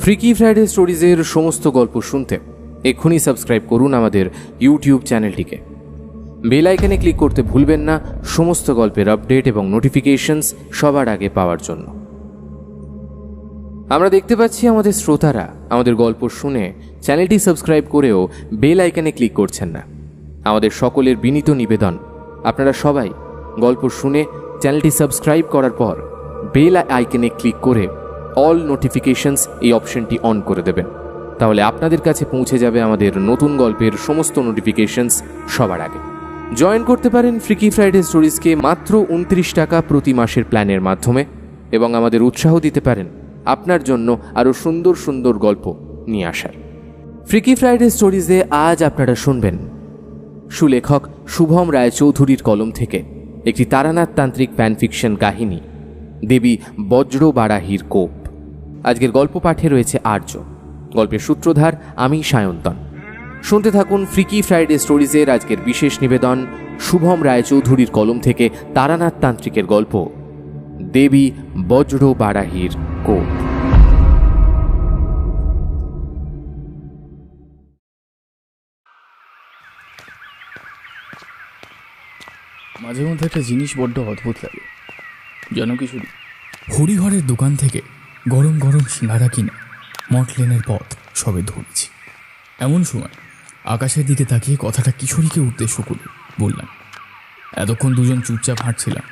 Freaky Friday স্টোরিজের সমস্ত গল্প শুনতে এক্ষুনি সাবস্ক্রাইব করুন আমাদের ইউটিউব চ্যানেলটিকে। বেল আইকনে ক্লিক করতে ভুলবেন না সমস্ত গল্পের আপডেট এবং নোটিফিকেশনস সবার আগে পাওয়ার জন্য। আমরা দেখতে পাচ্ছি আমাদের শ্রোতারা আমাদের গল্প শুনে চ্যানেলটি সাবস্ক্রাইব করেও বেল আইকনে ক্লিক করছেন না। আমাদের সকলের বিনীত নিবেদন, আপনারা সবাই গল্প শুনে চ্যানেলটি সাবস্ক্রাইব করার পর বেল আইকনে ক্লিক করে অল নোটিফিকেশনস এই অপশনটি অন করে দেবেন। তাহলে আপনাদের কাছে পৌঁছে যাবে আমাদের নতুন গল্পের সমস্ত নোটিফিকেশনস সবার আগে। জয়েন করতে পারেন ফ্রিকি ফ্রাইডে স্টোরিজকে মাত্র 29 টাকা প্রতি মাসের প্ল্যানের মাধ্যমে এবং আমাদের উৎসাহ দিতে পারেন আপনার জন্য আরও সুন্দর সুন্দর গল্প নিয়ে আসার। ফ্রিকি ফ্রাইডে স্টোরিজে আজ আপনারা শুনবেন সুলেখক শুভম রায়চৌধুরীর কলম থেকে একটি তারানাথ তান্ত্রিক ফ্যানফিকশন কাহিনী দেবী বজ্র বারাহীর কোপ। আজকের গল্প পাঠে রয়েছে আর্য, গল্পের সূত্রধার আমি সায়ন্তন। শুনতে থাকুন ফ্রিকি ফ্রাইডে স্টোরিজের আজকের বিশেষ নিবেদন শুভম রায়চৌধুরীর কলম থেকে তারানাথ তান্ত্রিকের গল্প দেবী বজ্র বারাহীর কোপ। মাঝে মধ্যে একটা জিনিস বড্ড অদ্ভুত লাগে, যেন কিছু হরিহরের দোকান থেকে গরম গরম সিঙ্গারা কিনে মটলেনের পথ সবে ধরেছি। এমন সময় আকাশের দিকে তাকিয়ে কথাটা কিশোরীকে উদ্দেশ্য করে বললাম। এতক্ষণ দুজন চুপচাপ হাঁটছিলাম।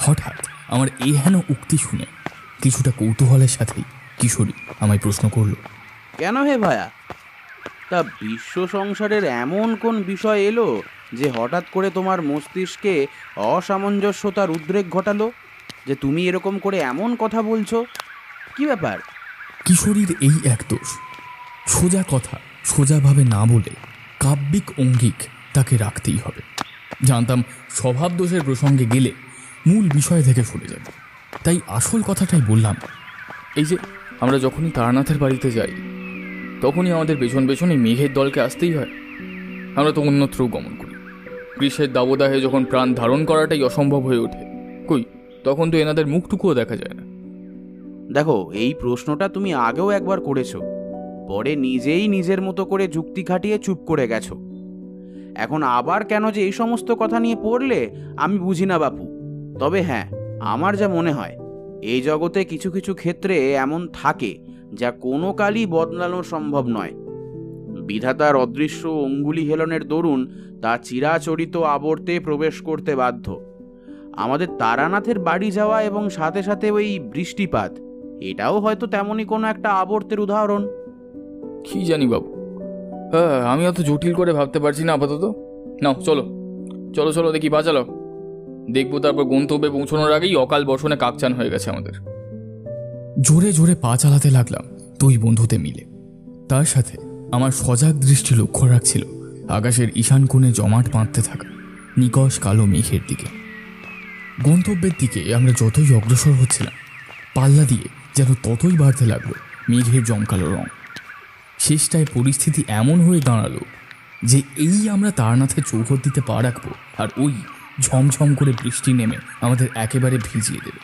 হঠাৎ আমার এই হেন উক্তি শুনে কিছুটা কৌতূহলের সাথেই কিশোরী আমায় প্রশ্ন করল, কেন হে ভায়া, তা বিশ্ব সংসারের এমন কোন বিষয় এলো যে হঠাৎ করে তোমার মস্তিষ্কে অসামঞ্জস্যতার উদ্রেক ঘটালো যে তুমি এরকম করে এমন কথা বলছো? কি ব্যাপার? কিশোরীর এই এক দোষ, সোজা কথা সোজাভাবে না বলে কাব্যিক অঙ্গিক তাকে রাখতেই হবে। জানতাম স্বভাব দোষের প্রসঙ্গে গেলে মূল বিষয় থেকে সরে যাবে, তাই আসল কথাটাই বললাম। এই যে আমরা যখনই তারানাথের বাড়িতে যাই তখনই আমাদের পেছন পেছন এই মেঘের দলকে আসতেই হয়। আমরা তো অন্যত্রও গমন করি। গ্রীষ্মের দাবদাহে যখন প্রাণ ধারণ করাটাই অসম্ভব হয়ে ওঠে, কই তখন তো এনাদের মুখটুকুও দেখা যায় না। দেখো, এই প্রশ্নটা তুমি আগেও একবার করেছো, পরে নিজেই নিজের মতো করে যুক্তি খাটিয়ে চুপ করে গেছো। এখন আবার কেন যে এই সমস্ত কথা নিয়ে পড়লে আমি বুঝি না বাপু। তবে হ্যাঁ, আমার যা মনে হয় এই জগতে কিছু কিছু ক্ষেত্রে এমন থাকে যা কোনো কালই বদলানো সম্ভব নয়। বিধাতার অদৃশ্য অঙ্গুলি হেলনের দরুন তা চিরাচরিত আবর্তে প্রবেশ করতে বাধ্য। আমাদের তারানাথের বাড়ি যাওয়া এবং সাথে সাথে ওই বৃষ্টিপাত, এটাও হয়তো তেমনই কোনো একটা আবর্তের উদাহরণ। কি জানি বাবু, হ্যাঁ আমি অত জটিল করে ভাবতে পারছি না আপাতত। নাও চলো চলো চলো দেখি পা চালাও, দেখবো তারপর গন্তব্যে পৌঁছানোর আগেই অকাল বর্ষণে কাকচান হয়ে গেছে আমাদের। জোরে জোরে পা চালাতে লাগলাম দুই বন্ধুতে মিলে। তার সাথে আমার সজাগ দৃষ্টি লক্ষ্য রাখছিল আকাশের ঈশান কোণে জমাট বাঁধতে থাকা নিকষ কালো মেঘের দিকে। গন্তব্যের দিকে আমরা যতই অগ্রসর হচ্ছিলাম পাল্লা দিয়ে যেন ততই বাড়তে লাগলো মেঘের জমকালো রং। শেষটায় পরিস্থিতি এমন হয়ে দাঁড়ালো যে এই আমরা তারানাথের চৌহদ্দিতে পা রাখবো আর ওই ঝমঝম করে বৃষ্টি নেমে আমাদের একেবারে ভিজিয়ে দেবে।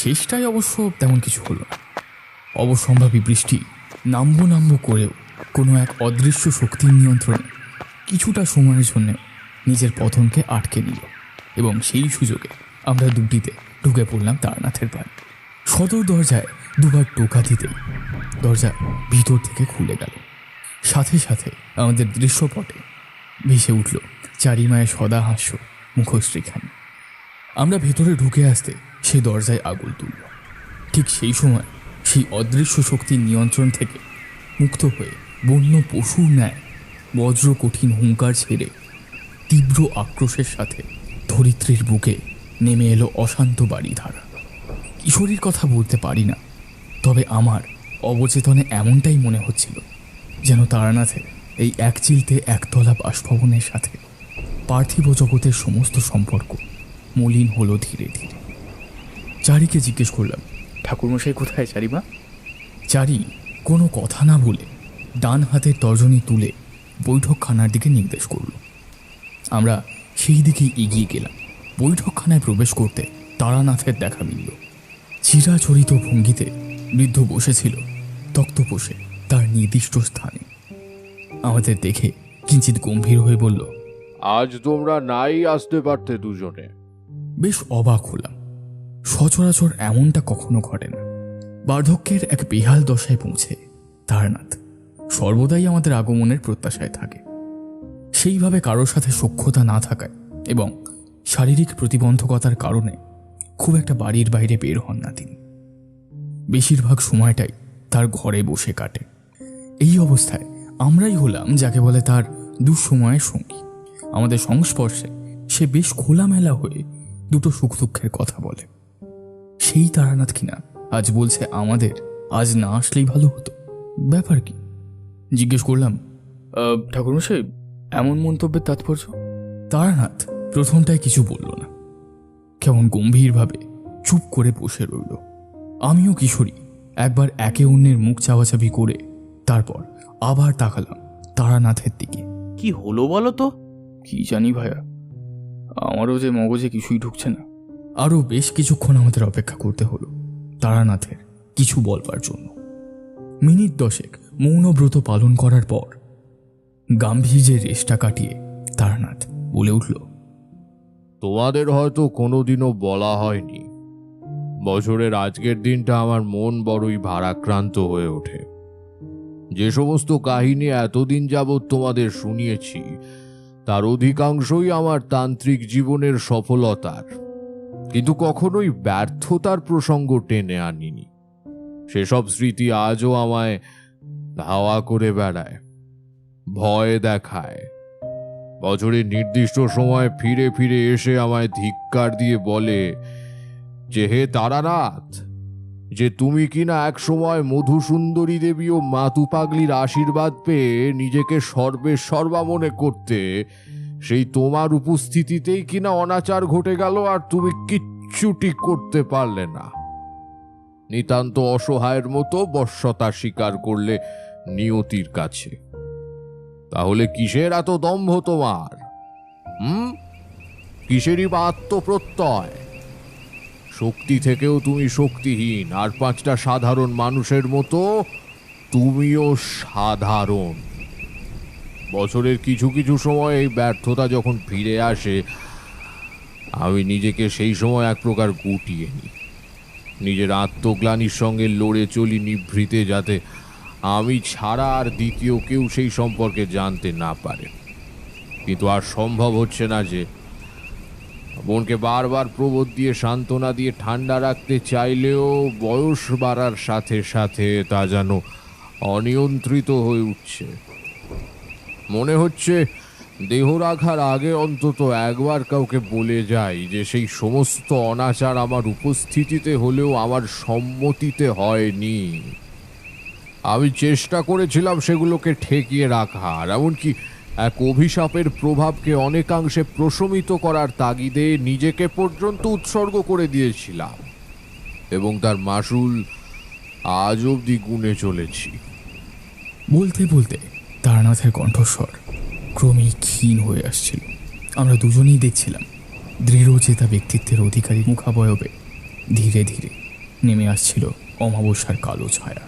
শেষটায় অবশ্য তেমন কিছু হলো না। অবসম্ভাবী বৃষ্টি নামবো করেও কোনো এক অদৃশ্য শক্তির নিয়ন্ত্রণে কিছুটা সময়ের জন্য নিজের পতনকে আটকে নিল এবং সেই সুযোগে আমরা দুটিতে ঢুকে পড়লাম তারানাথের বাড়ি। সদর দরজায় দুবার টোকা দিতেই দরজা ভিতর থেকে খুলে গেল। সাথে সাথে আমাদের দৃশ্যপটে ভেসে উঠল চারিমায়ের সদা হাস্য মুখশ্রীখানি। আমরা ভেতরে ঢুকে আসতে সে দরজায় আগুল তুলল। ঠিক সেই সময় সেই অদৃশ্য শক্তির নিয়ন্ত্রণ থেকে মুক্ত হয়ে বন্য পশুর ন্যায় বজ্র কঠিন হুঙ্কার ছেড়ে তীব্র আক্রোশের সাথে ধরিত্রীর বুকে নেমে এলো অশান্ত বাড়িধারা। কিশোরীর কথা বলতে পারি না, তবে আমার অবচেতনে এমনটাই মনে হচ্ছিল যেন তারানাথের এই এক চিলতে একতলা বাসভবনের সাথে পার্থিব জগতের সমস্ত সম্পর্ক মলিন হলো ধীরে ধীরে। চারিকে জিজ্ঞেস করলাম, ঠাকুরমশাই কোথায় চারিমা? চারি কোনো কথা না বলে ডান হাতের তর্জনী তুলে বৈঠকখানার দিকে নির্দেশ করল। আমরা সেই দিকেই এগিয়ে গেলাম। বৈঠকখানায় প্রবেশ করতে তারানাথের দেখা মিলল। চিরাচরিত ভঙ্গিতে বৃদ্ধ বসেছিল তক্তপোষে তার নির্দিষ্ট স্থানে। আমাদের দেখে কিঞ্চিত গম্ভীর হয়ে বলল, আজ তোমরা নাই আসতে পারতে দুজনে। বেশ অবাক হলাম। সচরাচর এমনটা কখনো ঘটে না। বার্ধক্যের এক বেহাল দশায় পৌঁছে তারানাথ সর্বদাই আমাদের আগমনের প্রত্যাশায় থাকে। সেইভাবে কারোর সাথে সখ্যতা না থাকায় এবং শারীরিক প্রতিবন্ধকতার কারণে খুব একটা বাড়ির বাইরে বের হন না তিনি। বেশিরভাগ সময়টাই তার ঘরে বসে কাটে। এই অবস্থায় আমরাই হলাম যাকে বলে তার দুঃসময়ের সঙ্গী। আমাদের সংস্পর্শে সে বেশ খোলামেলা হয়ে দুটো সুখ দুঃখের কথা বলে। সেই তারানাথ কিনা আজ বলছে আমাদের আজ না আসলেই ভালো হতো। ব্যাপার কি? জিজ্ঞেস করলাম, ঠাকুরমশাই, এমন মন্তব্যের তাৎপর্য? তারানাথ প্রথমটায় কিছু বলল না, কেমন গম্ভীরভাবে চুপ করে বসে রইল। আমিও কিশোরী একবার একে অন্যের মুখ চাওয়াচাবি করে তারপর আবার তাকালাম তারানাথের দিকে। কি হলো বলো তো? কি জানি ভাইয়া, আমারও যে মগজে কিছুই ঢুকছে না। আরও বেশ কিছুক্ষণ আমাদের অপেক্ষা করতে হলো তারানাথের কিছু বলবার জন্য। মিনিট 10 মৌনব্রত পালন করার পর গাম্ভীর্যের রেশটা কাটিয়ে তারানাথ বলে উঠল, তোমাদের হয়তো কোনোদিনও বলা হয়নি, বছরের আজকের দিনটা আমার মন বড়ই ভারাক্রান্ত হয়ে ওঠে। যে সমস্ত কাহিনী এতদিন যাবৎ তোমাদের শুনিয়েছি তার অধিকাংশই আমার তান্ত্রিক জীবনের সফলতার, কিন্তু কখনোই ব্যর্থতার প্রসঙ্গ টেনে আনিনি। সেসব স্মৃতি আজও আমায় ধাওয়া করে বেড়ায়, ভয় দেখায়। বছরের নির্দিষ্ট সময় ফিরে ফিরে এসে আমায় ধিক্কার দিয়ে বলে যে, হে তারানাথ, যে তুমি কিনা এক সময় মধুসুন্দরী দেবী ও মাতু পাগলির আশীর্বাদ পেয়ে নিজেকে সর্বেসর্বা মনে করতে, সেই তোমার উপস্থিতিতেই কিনা অনাচার ঘটে গেল আর তুমি কিচ্ছুটি করতে পারলে না। নিতান্ত অসহায়ের মতো বশ্যতা স্বীকার করলে নিয়তির কাছে। তাহলে কিসের এত দম্ভ তোমার? কিসেরই বা আত্মপ্রত্যয়? শক্তি থেকেও তুমি শক্তিহীন, আর 5টা সাধারণ মানুষের মতো তুমিও সাধারণ। বছরের কিছু কিছু সময় এই ব্যর্থতা যখন ফিরে আসে, আমি নিজেকে সেই সময় এক প্রকার গুটিয়ে নিই। নিজের আত্মগ্লানির সঙ্গে লড়ে চলি নিভৃতে, যাতে আমি ছাড়া আর দ্বিতীয় কেউ সেই সম্পর্কে জানতে না পারে। কিন্তু আর সম্ভব হচ্ছে না যে মনকে বারবার প্রবোধ দিয়ে সান্ত্বনা দিয়ে ঠান্ডা রাখতে চাইলেও বয়স বাড়ার সাথে সাথে তা যেন অনিয়ন্ত্রিত হয়ে উঠছে। মনে হচ্ছে দেহ রাখার আগে অন্তত একবার কাউকে বলে যাই যে সেই সমস্ত অনাচার আমার উপস্থিতিতে হলেও আমার সম্মতিতে হয়নি। আমি চেষ্টা করেছিলাম সেগুলোকে ঠেকিয়ে রাখার, এমনকি এক অভিশাপের প্রভাবকে অনেকাংশে প্রশমিত করার তাগিদে নিজেকে পর্যন্ত উৎসর্গ করে দিয়েছিলাম, এবং তার মাসুল আজ অবধি গুণে চলেছি। বলতে বলতে তারানাথের কণ্ঠস্বর ক্রমেই ক্ষীণ হয়ে আসছিল। আমরা দুজনেই দেখছিলাম দৃঢ়চেতা ব্যক্তিত্বের অধিকারী মুখাবয়বে ধীরে ধীরে নেমে আসছিল অমাবস্যার কালো ছায়া।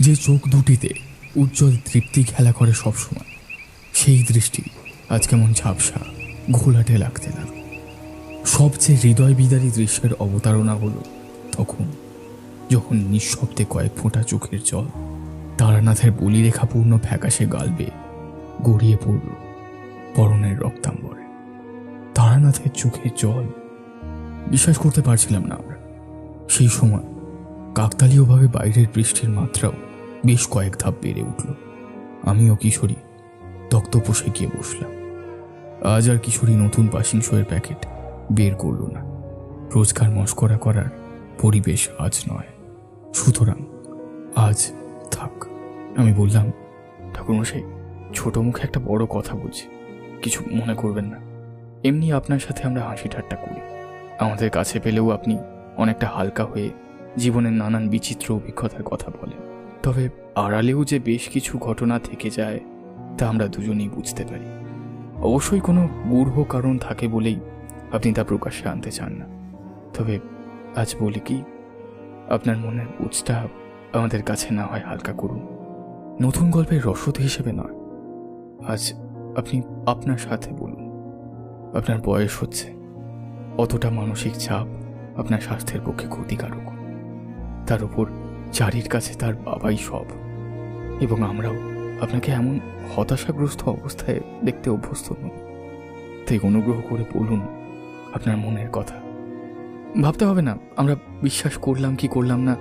যে চোখ দুটিতে উজ্জ্বল তৃপ্তি খেলা করে সবসময়, সেই দৃষ্টি আজ কেমন ঝাপসা ঘোলাটে লাগতে লাগল। সবচেয়ে হৃদয় বিদারী দৃশ্যের অবতারণা হলো তখন, যখন নিঃশব্দে কয়েক ফোঁটা চোখের জল তারানাথের বলিরেখাপূর্ণ ফ্যাকাশে গাল বেয়ে গড়িয়ে পড়ল পরনের রক্তাম্বরে। তারানাথের চোখের জল বিশ্বাস করতে পারছিলাম না আমরা। সেই সময় কাকতালীয়ভাবে বাইরের বৃষ্টির মাত্রাও বেশ কয়েক ধাপ বেড়ে উঠল। আমিও কিশোরী তক্তপোষে গিয়ে বসলাম। আজ আর কিশোরী নতুন পাসিং শোয়ের প্যাকেট বের করল না। রোজকার মস্করা করার পরিবেশ আজ নয়, সুতরাং আজ থাক। আমি বললাম, ঠাকুরমশাই, ছোট মুখে একটা বড় কথা বলছি, কিছু মনে করবেন না। এমনি আপনার সাথে আমরা হাসি ঠাট্টা করি। আমাদের কাছে পেলেও আপনি অনেকটা হালকা হয়ে জীবনের নানান বিচিত্র অভিজ্ঞতার কথা বলেন। তবে আড়ালেও যে বেশ কিছু ঘটনা থেকে যায় তা আমরা দুজনেই বুঝতে পারি। অবশ্যই কোনো গূঢ় কারণ থাকে বলেই আপনি তা প্রকাশ্যে আনতে চান না। তবে আজ বলি কি, আপনার মনের বুঝটা আমাদের কাছে না হয় হালকা করুন, নতুন গল্পের রসদ হিসেবে নয়। আজ আপনি আপনার সাথে বলুন, আপনার বয়স হচ্ছে, অতটা মানসিক চাপ আপনার স্বাস্থ্যের পক্ষে ক্ষতিকারক। তার উপর চারির কাছে তার বাবাই সব, এবং আমরাও আপনাকে এমন হতাশাগ্রস্ত অবস্থায় দেখতে অভ্যস্ত নই। তাই অনুগ্রহ করে বলুন আপনার মনের কথা। ভাবতে হবে না আমরা বিশ্বাস করলাম কি করলাম না,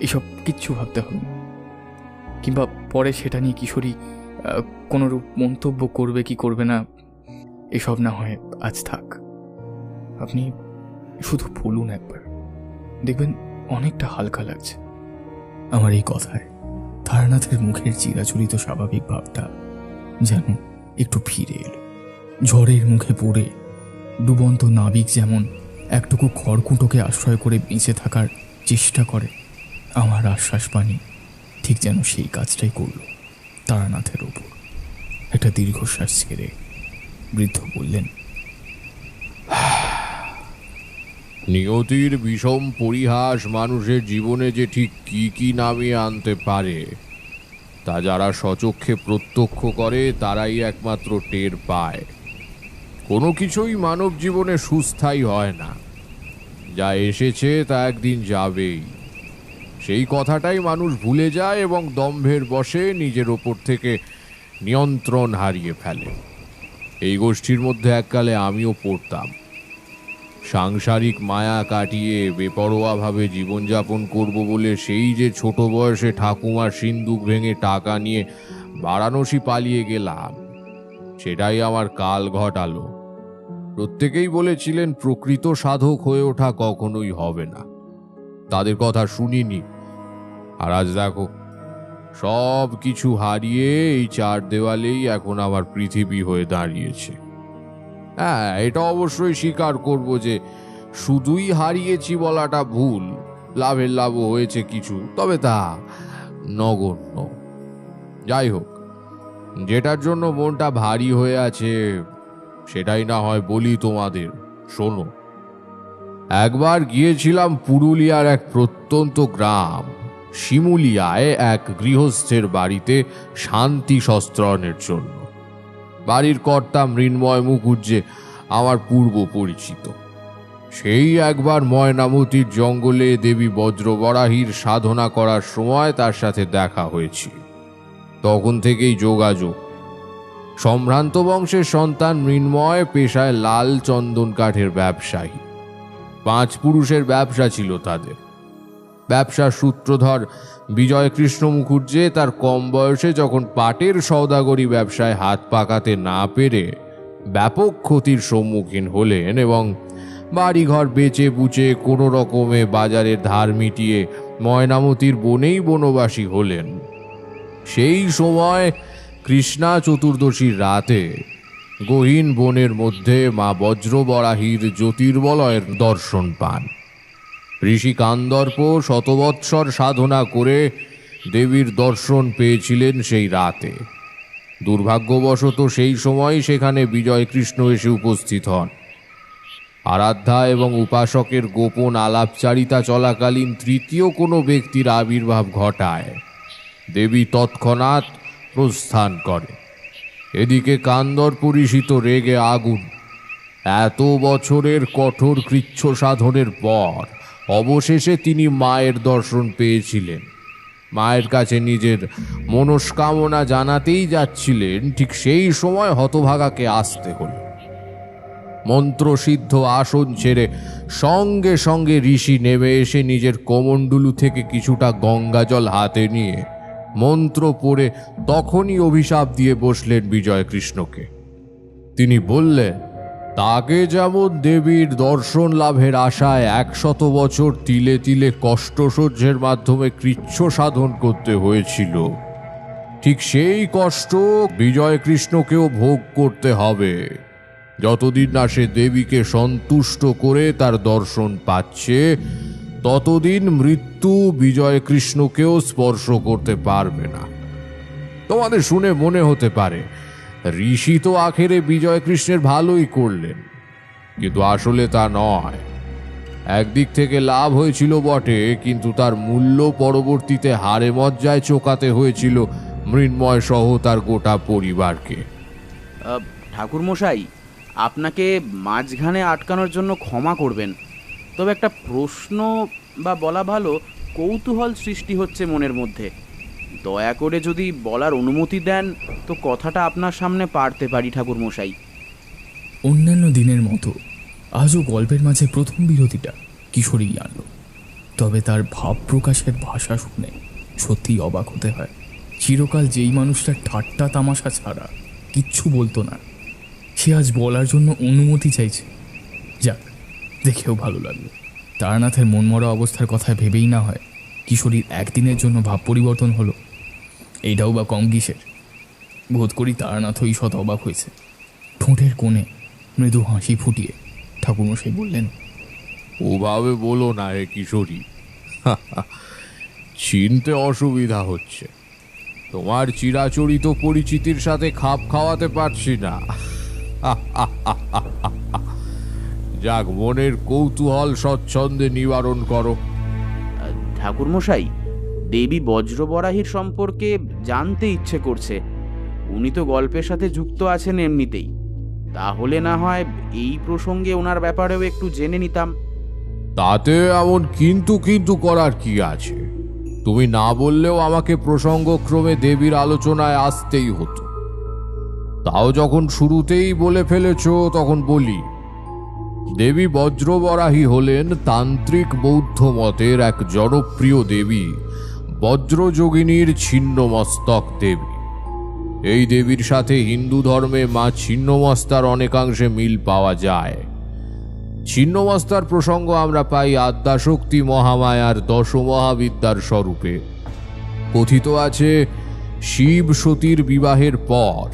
এসব কিচ্ছু ভাবতে হবে না। কিংবা পরে সেটা নিয়ে কিশোরী কোনোরূপ মন্তব্য করবে কি করবে না, এসব না হয় আজ থাক। আপনি শুধু বলুন একবার, দেখবেন অনেকটা হালকা লাগছে। আমার এই কথায় তারানাথের মুখের চিরাচরিত স্বাভাবিক ভাবটা যেন একটু ফিরে এলো। ঝড়ের মুখে পড়ে ডুবন্ত নাবিক যেমন একটুকু খড়কুটোকে আশ্রয় করে বেঁচে থাকার চেষ্টা করে, আমার আশ্বাস পানি ঠিক যেন সেই কাজটাই করল তারানাথের ওপর। একটা দীর্ঘশ্বাস ছেড়ে বৃদ্ধ বললেন, নিয়তির বিষম পরিহাস মানুষের জীবনে যে ঠিক কি কি নামিয়ে আনতে পারে তা যারা স্বচক্ষে প্রত্যক্ষ করে তারাই একমাত্র টের পায়। কোনো কিছুই মানব জীবনে সুস্থায়ী হয় না, যা এসেছে তা একদিন যাবেই। সেই কথাটাই মানুষ ভুলে যায় এবং দম্ভের বশে নিজের ওপর থেকে নিয়ন্ত্রণ হারিয়ে ফেলে। এই গোষ্ঠীর মধ্যে এককালে আমিও পড়তাম। সাংসারিক মায়া কাটিয়ে বেপরোয়াভাবে জীবনযাপন করব বলে সেই যে ছোট বয়সে ঠাকুমার সিন্দুক ভেঙে টাকা নিয়ে বারাণসী পালিয়ে গেলাম, সেটাই আমার কাল ঘটালো। প্রত্যেকেই বলেছিলেন প্রকৃত সাধক হয়ে ওঠা কখনোই হবে না, তাদের কথা শুনিনি। আর আজ দেখো, সব কিছু হারিয়ে এই চার দেওয়ালেই এখন আমার পৃথিবী হয়ে দাঁড়িয়েছে। হ্যাঁ, এটা অবশ্যই স্বীকার করব যে শুধুই হারিয়েছি বলাটা ভুল, লাভের লাভও হয়েছে কিছু, তবে তা নগণ্য। যাই হোক, যেটার জন্য মনটা ভারী হয়ে আছে সেটাই না হয় বলি তোমাদের, শোনো। একবার গিয়েছিলাম পুরুলিয়ার এক প্রত্যন্ত গ্রাম শিমুলিয়ায় এক গৃহস্থের বাড়িতে শান্তি সস্ত্রণের জন্য। বাড়ির কর্তা মৃন্ময় মুখুজ্জে আমার পূর্ব পরিচিত। সেই একবার ময়নামতির জঙ্গলে দেবী বজ্রবরাহীর সাধনা করার সময় তার সাথে দেখা হয়েছিল। তখন থেকেই যোগাযোগ। সম্ভ্রান্ত বংশের সন্তান মৃন্ময় পেশায় লাল চন্দন কাঠের ব্যবসায়ী। 5 পুরুষের ব্যবসা ছিল তাদের। ব্যবসার সূত্রধর বিজয়কৃষ্ণ মুখুজ্জে তার কম বয়সে যখন পাটের সওদাগরি ব্যবসায় হাত পাকাতে না পেরে ব্যাপক ক্ষতির সম্মুখীন হলেন এবং বাড়িঘর বেচে বুচে কোনো রকমে বাজারের ধার মিটিয়ে ময়নামতির বনেই বনবাসী হলেন, সেই সময় কৃষ্ণা চতুর্দশীর রাতে গহীন বনের মধ্যে মা বজ্রবরাহীর জ্যোতির্বলয়ের দর্শন পান। ঋষি কান্দর্প শতবৎসর সাধনা করে দেবীর দর্শন পেয়েছিলেন সেই রাতে। দুর্ভাগ্যবশত সেই সময় সেখানে বিজয়কৃষ্ণ এসে উপস্থিত হন। আরাধ্যা এবং উপাসকের গোপন আলাপচারিতা চলাকালীন তৃতীয় কোনো ব্যক্তির আবির্ভাব ঘটায়। দেবী তৎক্ষণাৎ প্রস্থান করে। এদিকে কান্দর্প ঋষি তো রেগে আগুন। এত বছরের কঠোর কৃচ্ছ সাধনের পর অবশেষে তিনি মায়ের দর্শন পেয়েছিলেন। মায়ের কাছে নিজের মনস্কামনা জানাতেই যাচ্ছিলেন, ঠিক সেই সময় হতভাগাকে আসতে হলো। মন্ত্রসিদ্ধ আসন ছেড়ে সঙ্গে সঙ্গে ঋষি নেমে এসে নিজের কোমণ্ডলু থেকে কিছুটা গঙ্গাজল হাতে নিয়ে মন্ত্র পড়ে তখনই অভিশাপ দিয়ে বসলেন বিজয়কৃষ্ণকে। তিনি বললেন, তাকে যেমন দেবীর দর্শন লাভের আশায় 100 বছর তিলে তিলে কষ্ট সহ্যের মাধ্যমে কৃচ্ছ সাধন করতে হয়েছিল, ঠিক সেই কষ্ট বিজয়কৃষ্ণকেও ভোগ করতে হবে যতদিন না সে দেবীকে সন্তুষ্ট করে তার দর্শন পাচ্ছে, ততদিন মৃত্যু বিজয়কৃষ্ণকেও স্পর্শ করতে পারবে না। তোমাদের শুনে মনে হতে পারে ঋষি তো আখেরে বিজয়কৃষ্ণের ভালোই করলেন, কিন্তু আসলে তা নয়। একদিক থেকে লাভ হয়েছিল বটে, কিন্তু তার মূল্য পরবর্তীতে হারে মজ্জায় চোকাতে হয়েছিল মৃন্ময় সহ তার গোটা পরিবারকে। ঠাকুরমশাই, আপনাকে মাঝখানে আটকানোর জন্য ক্ষমা করবেন, তবে একটা প্রশ্ন বা বলা ভালো কৌতূহল সৃষ্টি হচ্ছে মনের মধ্যে। দয়া করে যদি বলার অনুমতি দেন তো কথাটা আপনার সামনে পারতে পারি ঠাকুরমশাই। অন্যান্য দিনের মতো আজও গল্পের মাঝে প্রথম বিরতিটা কিশোরী আনল, তবে তার ভাব প্রকাশের ভাষা শুনে সত্যিই অবাক হতে হয়। চিরকাল যেই মানুষটা ঠাট্টা তামাশা ছাড়া কিচ্ছু বলতো না, সে আজ বলার জন্য অনুমতি চাইছে। যাক, দেখেও ভালো লাগলো। তারানাথের মনমরা অবস্থার কথা ভেবেই না হয় কিশোরীর একদিনের জন্য ভাব পরিবর্তন হলো। এইটাও বা কম কিসের? বোধ করি তারানাথও ঈষৎ অবাক হয়েছে। ঠোঁটের কোণে মৃদু হাসি ফুটিয়ে ঠাকুরমশাই বললেন, ওভাবে বলো না হে কিশোরী, চিনতে অসুবিধা হচ্ছে। তোমার চিরাচরিত পরিচিতির সাথে খাপ খাওয়াতে পারছি না। যাক, মনের কৌতূহল স্বচ্ছন্দে নিবারণ করো। ঠাকুরমশাই, দেবী বজ্রবরাহীর সম্পর্কে জানতে ইচ্ছে করছে। উনি তো গল্পের সাথে যুক্ত আছেন এমনিতেই, তাহলে না হয় এই প্রসঙ্গে ওনার ব্যাপারেও একটু জেনে নিতাম। তাতে এমন কিন্তু কিন্তু করার কি আছে? তুমি না বললেও আমাকে প্রসঙ্গক্রমে দেবীর আলোচনায় আসতেই হতো। তাও যখন শুরুতেই বলে ফেলেছ তখন বলি, দেবী বজ্রবরাহী হলেন তান্ত্রিক বৌদ্ধ মতের এক জনপ্রিয় দেবী, বজ্রযোগিনীর ছিন্নমস্তক দেবী। এই দেবীর সাথে হিন্দু ধর্মে মা ছিন্নমস্তার অনেকাংশে মিল পাওয়া যায়। ছিন্নমস্তার প্রসঙ্গ আমরা পাই আদ্যাশক্তি মহামায়ার দশমহাবিদ্যার স্বরূপে। কথিত আছে, শিব সতীর বিবাহের পর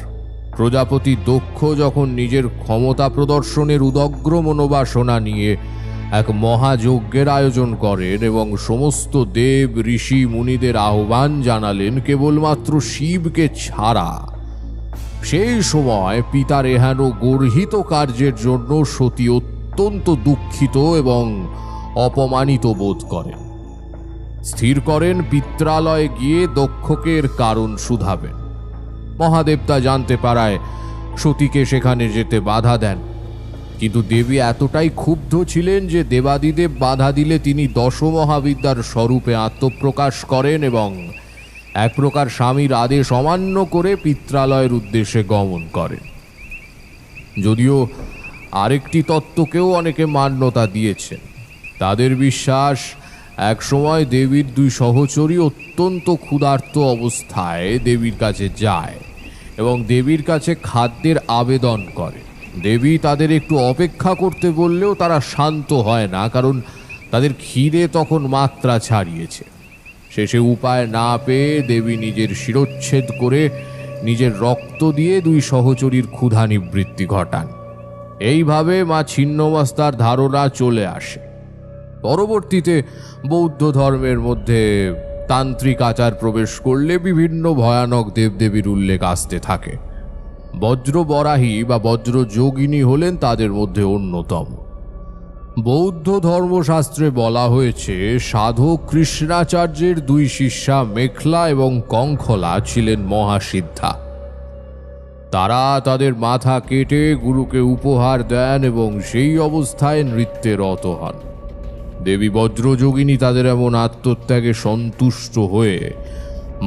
প্রজাপতি দক্ষ যখন নিজের ক্ষমতা প্রদর্শনের উদগ্র মনোবাসনা নিয়ে এক মহাযজ্ঞের আয়োজন করেন এবং সমস্ত দেব ঋষি মুনিদের আহ্বান জানালেন কেবলমাত্র শিবকে ছাড়া, সেই সময় পিতার এহেন গর্হিত কার্যের জন্য সতী অত্যন্ত দুঃখিত এবং অপমানিত বোধ করেন। স্থির করেন পিত্রালয়ে গিয়ে দক্ষকে এর কারণ শুধাবেন। মহাদেব তা জানতে পারায় সতীকে সেখানে যেতে বাধা দেন, কিন্তু দেবী এতটাই ক্ষুব্ধ ছিলেন যে দেবাদিদেব বাধা দিলে তিনি দশমহাবিদ্যার স্বরূপে আত্মপ্রকাশ করেন এবং এক প্রকার স্বামীর আদেশ অমান্য করে পিত্রালয়ের উদ্দেশ্যে গমন করেন। যদিও আরেকটি তত্ত্বকেও অনেকে মান্যতা দিয়েছেন। তাদের বিশ্বাস, একসময় দেবীর দুই সহচরী অত্যন্ত ক্ষুধার্ত অবস্থায় দেবীর কাছে যায় এবং দেবীর কাছে খাদ্যের আবেদন করে। দেবী তাদের একটু অপেক্ষা করতে বললেও তারা শান্ত হয় না, কারণ তাদের খিদে তখন মাত্রা ছাড়িয়েছে। শেষে উপায় না পেয়ে দেবী নিজের শিরচ্ছেদ করে নিজের রক্ত দিয়ে দুই সহচরীর ক্ষুধা নিবৃত্তি ঘটান। এইভাবে মা ছিন্নমস্তার ধারণা চলে আসে। পরবর্তীতে বৌদ্ধ ধর্মের মধ্যে তান্ত্রিক আচার প্রবেশ করলে বিভিন্ন ভয়ানক দেবদেবীর উল্লেখ আসতে থাকে। বজ্রবরাহী বা বজ্রযোগিনী হলেন তাদের মধ্যে অন্যতম। বৌদ্ধ ধর্মশাস্ত্রে বলা হয়েছে, সাধক কৃষ্ণাচার্যের দুই শিষ্যা মেখলা এবং কঙ্খলা ছিলেন মহাসিদ্ধা। তারা তাদের মাথা কেটে গুরুকে উপহার দেন এবং সেই অবস্থায় নৃত্যে রত হন। দেবী বজ্রযোগিনী তাদের এমন আত্মত্যাগে সন্তুষ্ট হয়ে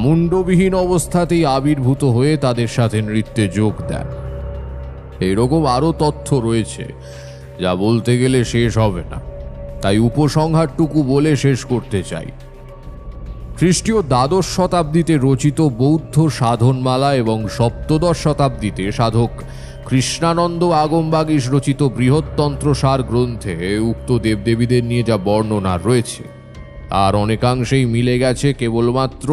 মুন্ডবিহীন অবস্থাতেই আবির্ভূত হয়ে তাদের সাথে নৃত্যে যোগ দেন। এরকম আরও তথ্য রয়েছে যা বলতে গেলে শেষ হবে না, তাই উপসংহারটুকু বলে শেষ করতে চাই। খ্রিস্টীয় দ্বাদশ শতাব্দীতে রচিত বৌদ্ধ সাধনমালা এবং সপ্তদশ শতাব্দীতে সাধক কৃষ্ণানন্দ আগমবাগীশ রচিত বৃহত্তন্ত্রসার গ্রন্থে উক্ত দেবদেবীদের নিয়ে যা বর্ণনা রয়েছে আর অনেকাংশেই মিলে গেছে কেবলমাত্র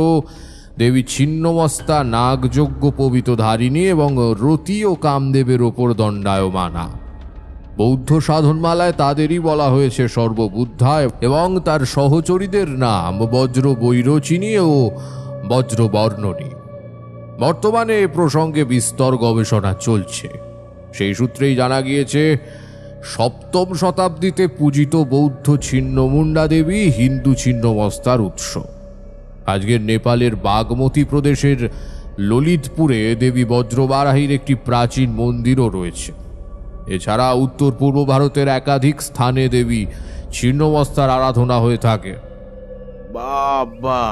দেবী ছিন্নমস্তা নাগযজ্ঞ পবিত্রধারিণী এবং রতি ও কামদেবের ওপর দণ্ডায়মানা। বৌদ্ধ সাধনমালায় তাদেরই বলা হয়েছে সর্ববুদ্ধা এবং তার সহচরীদের নাম বজ্র বৈরোচিনী ও বজ্রবর্ণনী। বর্তমানে এ প্রসঙ্গে বিস্তর গবেষণা চলছে। সেই সূত্রেই জানা গিয়েছে সপ্তম শতাব্দীতে পূজিত বৌদ্ধ ছিন্নমুন্ডা দেবী হিন্দু ছিন্নমস্তার উৎস। আজকের নেপালের বাগমতী প্রদেশের ললিতপুরে দেবী বজ্রবারাহীর একটি প্রাচীন মন্দিরও রয়েছে। এছাড়া উত্তর পূর্ব ভারতের একাধিক স্থানে দেবী ছিন্নমস্তার আরাধনা হয়ে থাকে। বাবা,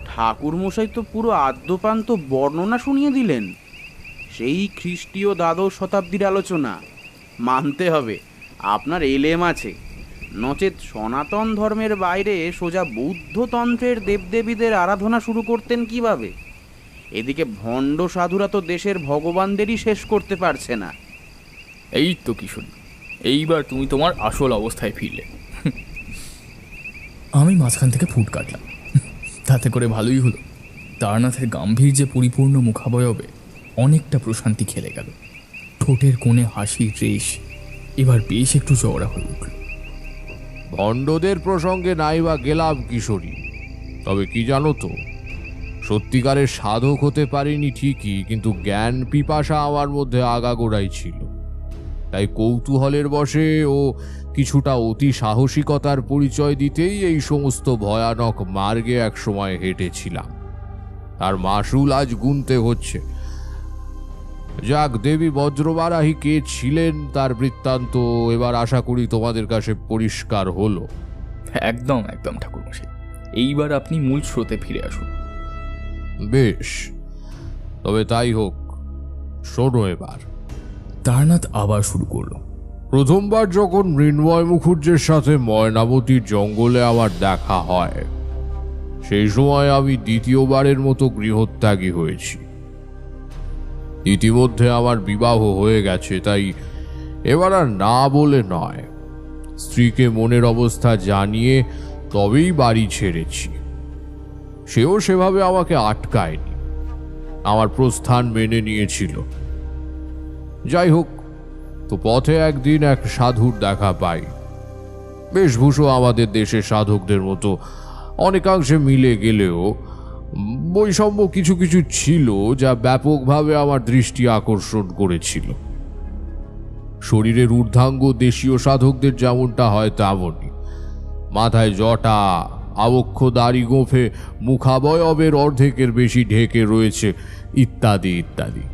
ঠাকুর মশাই তো পুরো আদ্যপান্ত বর্ণনা শুনিয়ে দিলেন। সেই খ্রিস্টীয় দ্বাদশ শতাব্দীর আলোচনা। মানতে হবে আপনার এলেম আছে, নচেত সনাতন ধর্মের বাইরে সোজা বৌদ্ধতন্ত্রের দেবদেবীদের আরাধনা শুরু করতেন কিভাবে? এদিকে ভণ্ড সাধুরা তো দেশের ভগবানদেরই শেষ করতে পারছে না। এই তো কিশোর, এইবার তুমি তোমার আসল অবস্থায় ফিরলে। আমি মাঝখান থেকে ফুট কাটলাম, তাতে করে ভালোই হলো। তারনাথের গাম্ভীর্যে পরিপূর্ণ মুখাবয়বে অনেকটা প্রশান্তি খেলে গেল। ঠোঁটের কোণে হাসির রেশ এবার বেশ একটু চওড়া হয়ে উঠল। ভণ্ডদের প্রসঙ্গে নাইবা গেলাম কিশোরী, তবে কি জানো তো, সত্যিকারের সাধক হতে পারিনি ঠিকই, কিন্তু জ্ঞান পিপাসা আমার মধ্যে আগাগোড়াই ছিল। তাই কৌতূহলের বশে ও কিছুটা অতি সাহসিকতার পরিচয় দিতেই এই সমস্ত ভয়ানক মার্গে এক সময় হেঁটেছিলাম। আর মাসুল আজ গুনতে হচ্ছে। যাক, দেবী বজ্রবারাহী কে ছিলেন তার বৃত্তান্ত এবার আশা করি তোমাদের কাছে পরিষ্কার হলো। একদম একদম ঠাকুরমশাই, এইবার আপনি মূল স্রোতে ফিরে আসুন। বেশ, তবে তাই হোক, শোনো এবার। তারনাথ আবার শুরু করলো। প্রথমবার যখন মৃন্ময় মুখুজ্জের সাথে ময়নামতির জঙ্গলে আমার দেখা হয়, সেই সময় আমি দ্বিতীয়বারের মতো গৃহত্যাগী হয়েছি। ইতিমধ্যে আমার বিবাহ হয়ে গেছে, তাই এবার আর না বলে নয়, স্ত্রীকে মনের অবস্থা জানিয়ে তবেই বাড়ি ছেড়েছি। সেও সেভাবে আমাকে আটকায়নি, আমার প্রস্থান মেনে নিয়েছিল। যাই হোক, তো পথে একদিন এক সাধুর দেখা পাই। বেশভূষা আমাদের দেশের সাধকদের মতো অনেকাংশে মিলে গেলেও বৈষম্য কিছু কিছু ছিল যা ব্যাপকভাবে আমার দৃষ্টি আকর্ষণ করেছিল। শরীরের ঊর্ধ্বাঙ্গ দেশীয় সাধকদের যেমনটা হয় তেমনই, মাথায় জটা, আবক্ষ দাড়ি গোঁফে মুখাবয়বের অর্ধেকের বেশি ঢেকে রয়েছে, ইত্যাদি ইত্যাদি।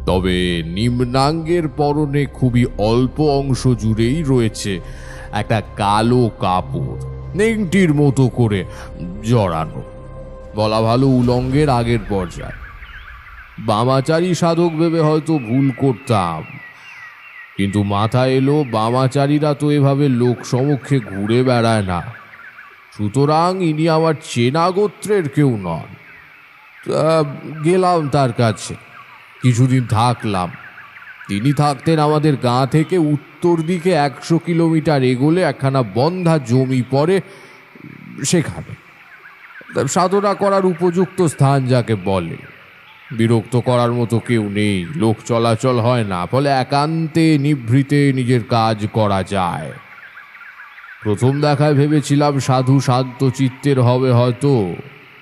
তবে নিম্নাঙ্গের পরনে খুবই অল্প অংশ জুড়েই রয়েছে একটা কালো কাপড়, নেংটির মতো করে জড়ানো, বলা ভালো উলঙ্গের আগের পর্যায়ে। বামাচারী সাধক ভেবে হয়তো ভুল করতাম, কিন্তু মাথায় এলো বামাচারীরা তো এভাবে লোক সমক্ষে ঘুরে বেড়ায় না, সুতরাং ইনি আমার চেনা গোত্রের কেউ নন। গেলাম তার কাছে, কিছুদিন থাকলাম। তিনি থাকতেন আমাদের গাঁ থেকে উত্তর দিকে 100 কিলোমিটার এগোলে একখানা বন্ধা জমি পড়ে, সেখানে সাধনা করার উপযুক্ত স্থান যাকে বলে। বিরক্ত করার মতো কেউ নেই, লোক চলাচল হয় না, ফলে একান্তে নিভৃতে নিজের কাজ করা যায়। প্রথম দেখায় ভেবেছিলাম সাধু শান্ত চিত্তের হবে হয়তো,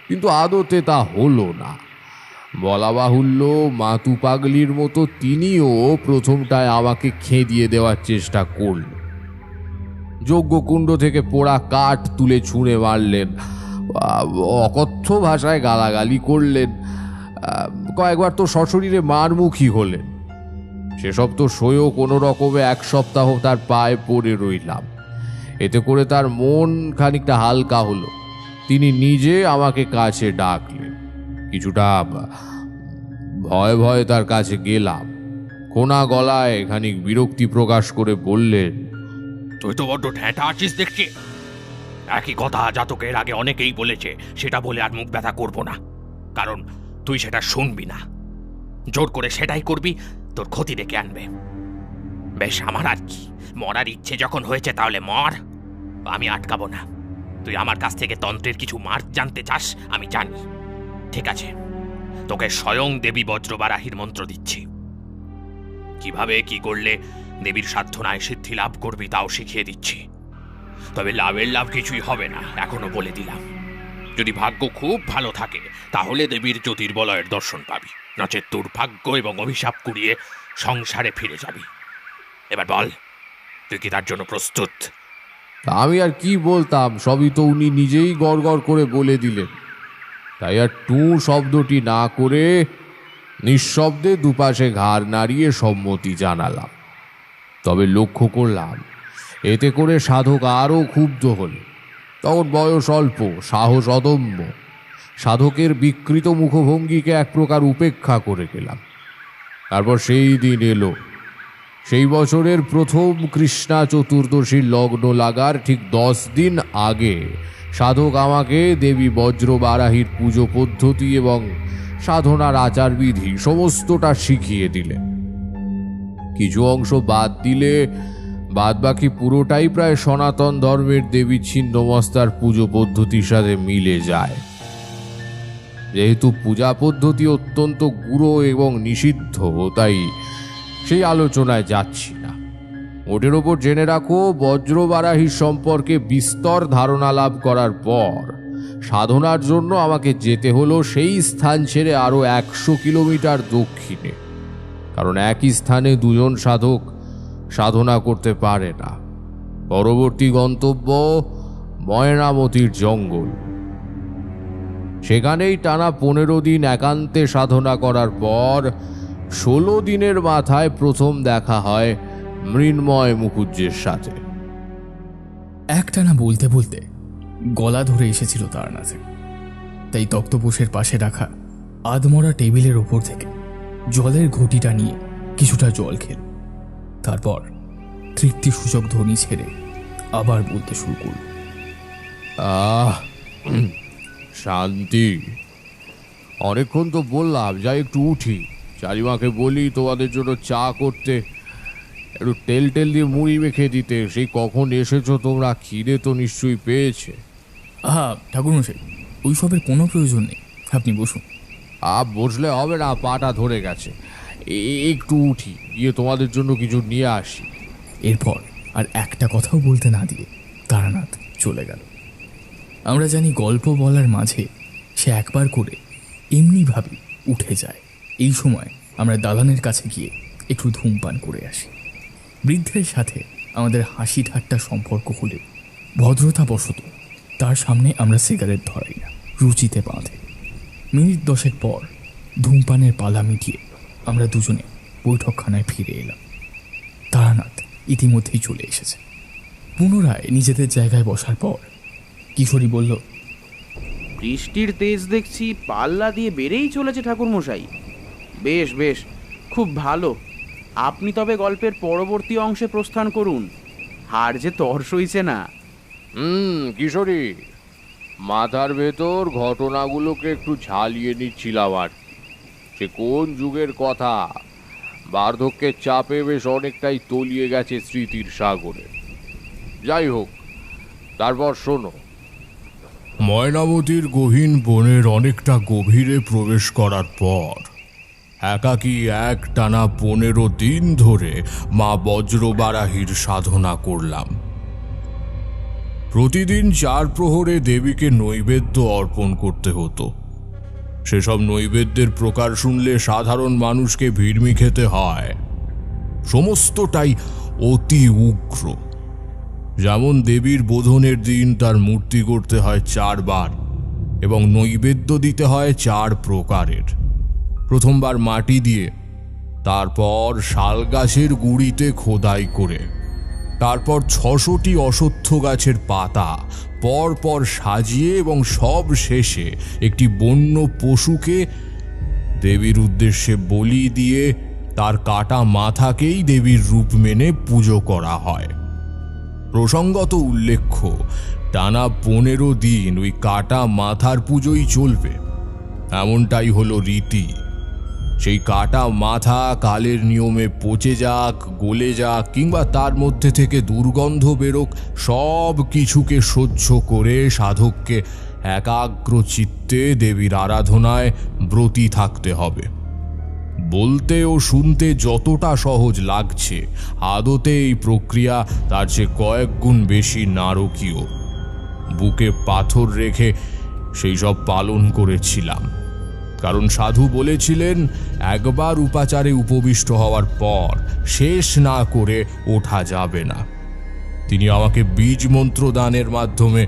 কিন্তু আদতে তা হলো না। বলা বাহুল্য, মাতু পাগলির মতো তিনিও প্রথমটায় আমাকে খেদিয়ে দেওয়ার চেষ্টা করল। যজ্ঞকুণ্ড থেকে পোড়া কাঠ তুলে ছুঁড়ে মারলেন, অকথ্য ভাষায় গালাগালি করলেন, কয়েকবার তো সশরীরে মারমুখী হলেন। সেসব তো সয়েও কোনো রকমে 1 সপ্তাহ তার পায়ে পড়ে রইলাম। এতে করে তার মন খানিকটা হালকা হলো। তিনি নিজে আমাকে কাছে ডাকলেন। কিছুটা ভয়ে ভয়ে তার কাছে গেলাম। কোনা গলায় খানিক বিরক্তি প্রকাশ করে বললেন, তুই তো বড্ড ঠেঁটা আছিস দেখছি। একই কথা যা তোকে এর আগে অনেকেই বলেছে, সেটা বলে আর মুখ ব্যথা করবো না, কারণ তুই সেটা শুনবি না। জোর করে সেটাই করবি, তোর ক্ষতি ডেকে আনবে। বেশ, আমার আর কি, মরার ইচ্ছে যখন হয়েছে তাহলে মর, আমি আটকাবো না। তুই আমার কাছ থেকে তন্ত্রের কিছু মার্গ জানতে চাস, আমি জানি। ঠিক আছে, তোকে স্বয়ং দেবী বজ্রবারাহীর মন্ত্র দিচ্ছি। কিভাবে কি করলে দেবীর সাধনায় সিদ্ধি লাভ করবি তাও শিখিয়ে দিচ্ছি। তবে লাভের লাভ কিছুই হবে না, এখনো বলে দিলাম। যদি ভাগ্য খুব ভালো থাকে তাহলে দেবীর জ্যোতির্বলয়ের দর্শন পাবি, নচেত দুর্ভাগ্য এবং অভিশাপ কুড়িয়ে সংসারে ফিরে যাবি। এবার বল, তুই কি তার জন্য প্রস্তুত? আমি আর কি বলতাম, সবই তো উনি নিজেই গড়গড় করে বলে দিলেন। তাই আর টু শব্দটি না করে নিঃশব্দে দুপাশে ঘাড় নাড়িয়ে সম্মতি জানালাম। তবে লক্ষ্য করলাম এতে করে সাধক আরও ক্ষুব্ধ হলেন। তখন বয়স অল্প, সাহস অদম্য। সাধকের বিকৃত মুখভঙ্গিকে এক প্রকার উপেক্ষা করে গেলাম। তারপর সেই দিন এলো। সেই বছরের প্রথম কৃষ্ণা চতুর্দশীর লগ্ন লাগার ঠিক 10 দিন আগে সাধক আমাকে দেবী বজ্রবারাহীর পুজো পদ্ধতি এবং সাধনার আচারবিধি সমস্তটা শিখিয়ে দিলেন। কিছু অংশ বাদ দিলে বাদবাকি পুরোটাই প্রায় সনাতন ধর্মের দেবী ছিন্নমস্তার পুজো পদ্ধতির সাথে মিলে যায়। যেহেতু পূজা পদ্ধতি অত্যন্ত গুরু এবং নিষিদ্ধ, তাই সেই আলোচনায় যাচ্ছি না। ওটের ওপর জেনে রাখো, বজ্রবারাহীর সম্পর্কে বিস্তর ধারণা লাভ করার পর সাধনার জন্য আমাকে যেতে হলো সেই স্থান ছেড়ে আরো 100 কিলোমিটার দক্ষিণে। কারণ একই স্থানে দুজন সাধক সাধনা করতে পারে না। পরবর্তী গন্তব্য ময়নামতির জঙ্গল। সেখানেই টানা 15 দিন একান্তে সাধনা করার পর 16 দিনের মাথায় প্রথম দেখা হয় মৃন্ময় মুখুজ্জের সাথে। একটানা বলতে বলতে গলা ধরে এসেছিল তারানাথের। তাই তক্তপোষের পাশে রাখা আধমরা টেবিলের ওপর থেকে জলের ঘটিটা নিয়ে কিছুটা জল খেল। তারপর তৃপ্তিসূচক ধ্বনি ছেড়ে আবার বলতে শুরু করল। শান্তি। অনেকক্ষণ তো বললাম, যাই একটু উঠি। চারিমাকে বলি তোমাদের জন্য চা করতে, একটু তেল দিয়ে মুড়ি মেখে দিতে। সেই কখন এসেছো তোমরা, খিদে তো নিশ্চয়ই পেয়েছে। ঠাকুরমশাই, ওইসবের কোনো প্রয়োজন নেই, আপনি বসুন। বসলে হবে না, পাটা ধরে গেছে। একটু উঠি, গিয়ে তোমাদের জন্য কিছু নিয়ে আসি। এরপর আর একটা কথাও বলতে না দিয়ে তারানাথ চলে গেল। আমরা জানি গল্প বলার মাঝে সে একবার করে এমনিভাবে উঠে যায়। এই সময় আমরা দালানের কাছে গিয়ে একটু ধূমপান করে আসি। বৃদ্ধের সাথে আমাদের হাসি ঠাট্টা সম্পর্ক হলেও ভদ্রতাবশত তার সামনে আমরা সিগারেট ধরাই না, রুচিতে বাঁধে। মিনিট 10 পর ধূমপানের পালা মিটিয়ে আমরা দুজনে বৈঠকখানায় ফিরে এলাম। তারানাথ ইতিমধ্যেই চলে এসেছে। পুনরায় নিজেদের জায়গায় বসার পর কিশোরী বলল, বৃষ্টির তেজ দেখছি পাল্লা দিয়ে বেড়েই চলেছে ঠাকুরমশাই। বেশ বেশ, খুব ভালো। আপনি তবে গল্পের পরবর্তী অংশে প্রস্থান করুন। হার যে তর সইছে না। কিশোরী, মাথার ভেতর ঘটনাগুলোকে একটু ঝালিয়ে নিচ্ছিলাম। আর সে কোন যুগের কথা, বার্ধক্যের চাপে বেশ অনেকটাই তলিয়ে গেছে স্মৃতির সাগরে। যাই হোক, তারপর শোনো। ময়নামতির গহীন বনের অনেকটা গভীরে প্রবেশ করার পর একাকী একটানা 15 দিন ধরে মা বজ্রবারাহীর সাধনা করলাম। প্রতিদিন 4 প্রহরে দেবীকে নৈবেদ্য অর্পণ করতে হতো। সেসব নৈবেদ্যের প্রকার শুনলে সাধারণ মানুষকে ভিড়মি খেতে হয়। সমস্তটাই অতি উগ্র। যেমন দেবীর বোধনের দিন তার মূর্তি করতে হয় 4 বার এবং নৈবেদ্য দিতে হয় 4 প্রকারের। প্রথমবার মাটি দিয়ে, তারপর শাল গাছের গুঁড়িতে খোদাই করে, তারপর 600টি অশ্বত্থ গাছের পাতা পর পর সাজিয়ে এবং সব শেষে একটি বন্য পশুকে দেবীর উদ্দেশ্যে বলি দিয়ে তার কাটা মাথাকেই দেবীর রূপ মেনে পুজো করা হয়। প্রসঙ্গত উল্লেখ্য, টানা 15 দিন ওই কাটা মাথার পুজোই চলবে, এমনটাই হলো রীতি। সেই কাটা মাথা কালের নিয়মে পচে যাক, গলে যাক কিংবা তার মধ্যে থেকে দুর্গন্ধ বেরোক, সব কিছুকে সহ্য করে সাধককে একাগ্র চিত্তে দেবীর আরাধনায় ব্রতী থাকতে হবে। বলতে ও শুনতে যতটা সহজ লাগছে, আদতে এই প্রক্রিয়া তার চেয়ে কয়েক গুণ বেশি নারকীয়। বুকে পাথর রেখে সেই সব পালন করেছিলাম। কারণ সাধু বলেছিলেন, একবার উপাচারে উপবিষ্ট হওয়ার পর শেষ না করে ওঠা যাবে না। তিনি আমাকে বীজ মন্ত্র দানের মাধ্যমে